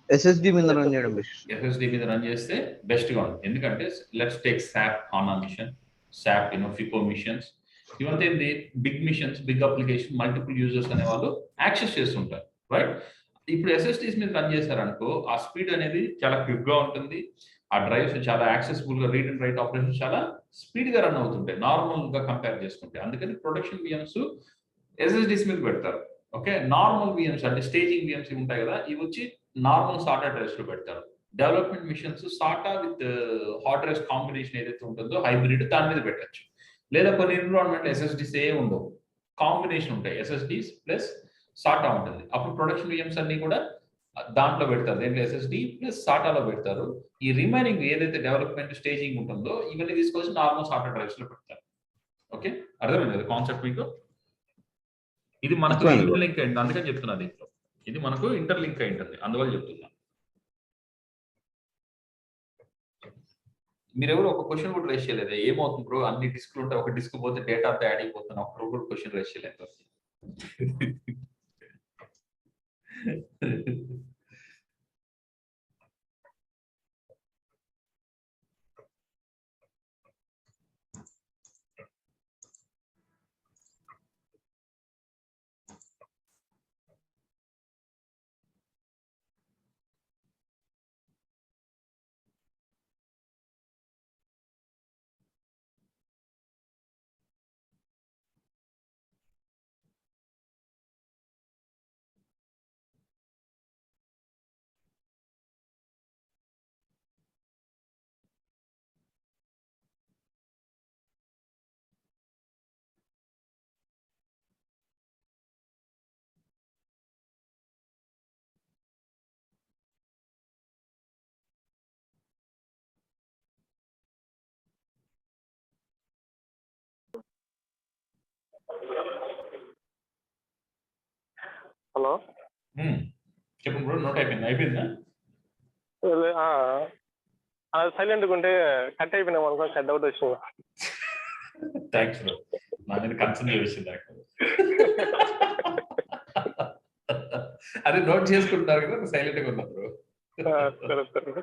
SSD మీద రన్ చేయడం బెస్ట్. SSD మీద రన్ చేస్తే బెస్ట్ గా ఉంటుంది. ఎందుకంటే let's take SAP HANA machine, SAP FICO machines, ఇవంతా ఏంది big machines, big application, multiple users అనే వాళ్ళు యాక్సెస్ చేస్తుంటారు, రైట్? ఇప్పుడు SSDs మీద రన్ చేశారనుకో ఆ స్పీడ్ అనేది చాలా క్విక్ గా ఉంటుంది. ఆ డ్రైవ్స్ చాలా యాక్సెసిబుల్ గా, రీడ్ అండ్ రైట్ ఆపరేషన్ చాలా స్పీడ్ గా రన్ అవుతుంటాయి నార్మల్ గా కంపేర్ చేసుకుంటే. అందుకని ప్రొడక్షన్ VMs SSDs మీద పెడతారు. ఓకే, నార్మల్ VMs అంటే స్టేజింగ్ VMs ఉంటాయి కదా, ఇవి వచ్చి నార్మల్ సార్టా డ్రైవ్స్ లో పెడతారు. Development machines SATA with hard drives combination ఏదైతే ఉంటుందో హైబ్రిడ్, దాని మీద పెట్టచ్చు. లేదా కొన్ని ఎన్విరాన్మెంట్ SSDs ఏ ఉండవు, కాంబినేషన్ ఉంటాయి, SSDs ప్లస్ సార్టా ఉంటుంది. అప్పుడు ప్రొడక్షన్ VMs అన్ని కూడా దాంట్లో పెడతారు, దేంట్లో SSD ప్లస్ సార్టాలో పెడతారు. ఈ రిమైనింగ్ ఏదైతే డెవలప్మెంట్ స్టేజింగ్ ఉంటుందో ఇవన్నీ తీసుకొచ్చి నార్మల్ సార్టా డ్రైవ్స్ లో పెడతారు. ఓకే, అర్థమైంది కదా కాన్సెప్ట్ మీకు? ఇది మనకు లింక్ అయింది, అందుకని చెప్తున్నా దీంట్లో. ఇది మనకు ఇంటర్లింక్ అయి ఉంటుంది, అందువల్ల చెప్తున్నా. మీరెవరు ఒక క్వశ్చన్ కూడా రేస్ చేయలేదు. ఏమవుతుంది బ్రో, అన్ని డిస్క్లు ఉంటాయి, ఒక డిస్క్ పోతే డేటా అంతా యాడ్ అయిపోతుంది, ఒక్కరు కూడా క్వశ్చన్ రేస్ చేయలేదు. హలో, చెప్పండి బ్రో, నోట్ అయిపోయిందా? సైలెంట్గా ఉంటే కట్ అయిపోయినాం అనుకో, కట్ అవుట్ వచ్చింది. థ్యాంక్స్ బ్రో, నా మీద కన్సర్న్ చేసింది. అదే నోట్ చేసుకుంటున్నారు కదా, సైలెంట్ గా ఉన్నా బ్రో. సరే సరే.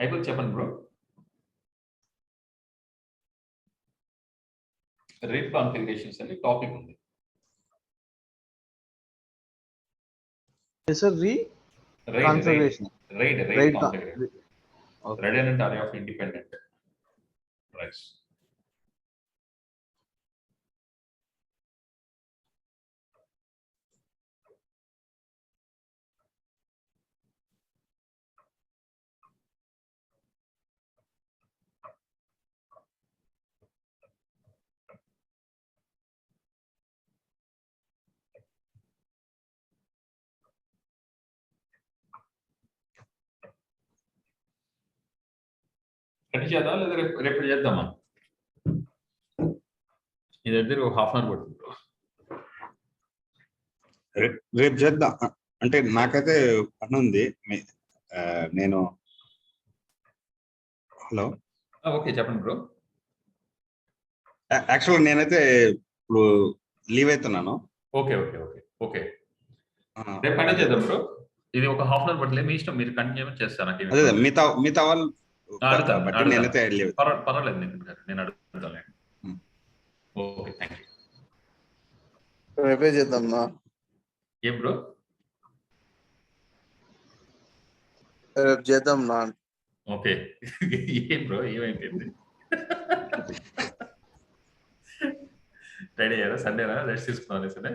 అయిపోయింది, చెప్పండి బ్రో. రేట్ కాన్ఫిగరేషన్స్ అని టాపిక్ ఉంది. Sir configuration right configuration, redundant array of independent drives. Cut చేద్దాం లేదా రేపు చేద్దామా? ఇది దగ్గర ఒక హాఫ్ అన్ అవర్ పడుతుంది. రేపు చేద్దాం. అంటే నాకైతే పని ఉంది. నేను హలో, ఓకే చెప్పండి బ్రో. యాక్చువల్గా నేనైతే ఇప్పుడు లీవ్ అవుతున్నాను. ఓకే రేపు కంటిన్యూ చేద్దాం బ్రో. ఇది ఒక హాఫ్ అన్ అవర్ పట్టలేదు, మీ ఇష్టం, మీరు కంటిన్యూ చేస్తాను. అదే మిగతా వాళ్ళు నేనైతే లీవ్. పర్వాలేదు, నేను అడుగుతాను. Okay, thank you. రేపే చేద్దాం. ఏం బ్రో? రేపు చేద్దాం నా. ఓకే, ఏం బ్రో, ఏమైపోయింది? ఫ్రైడే కదా, సండేనా రెస్ట్ తీసుకున్నాను సరే.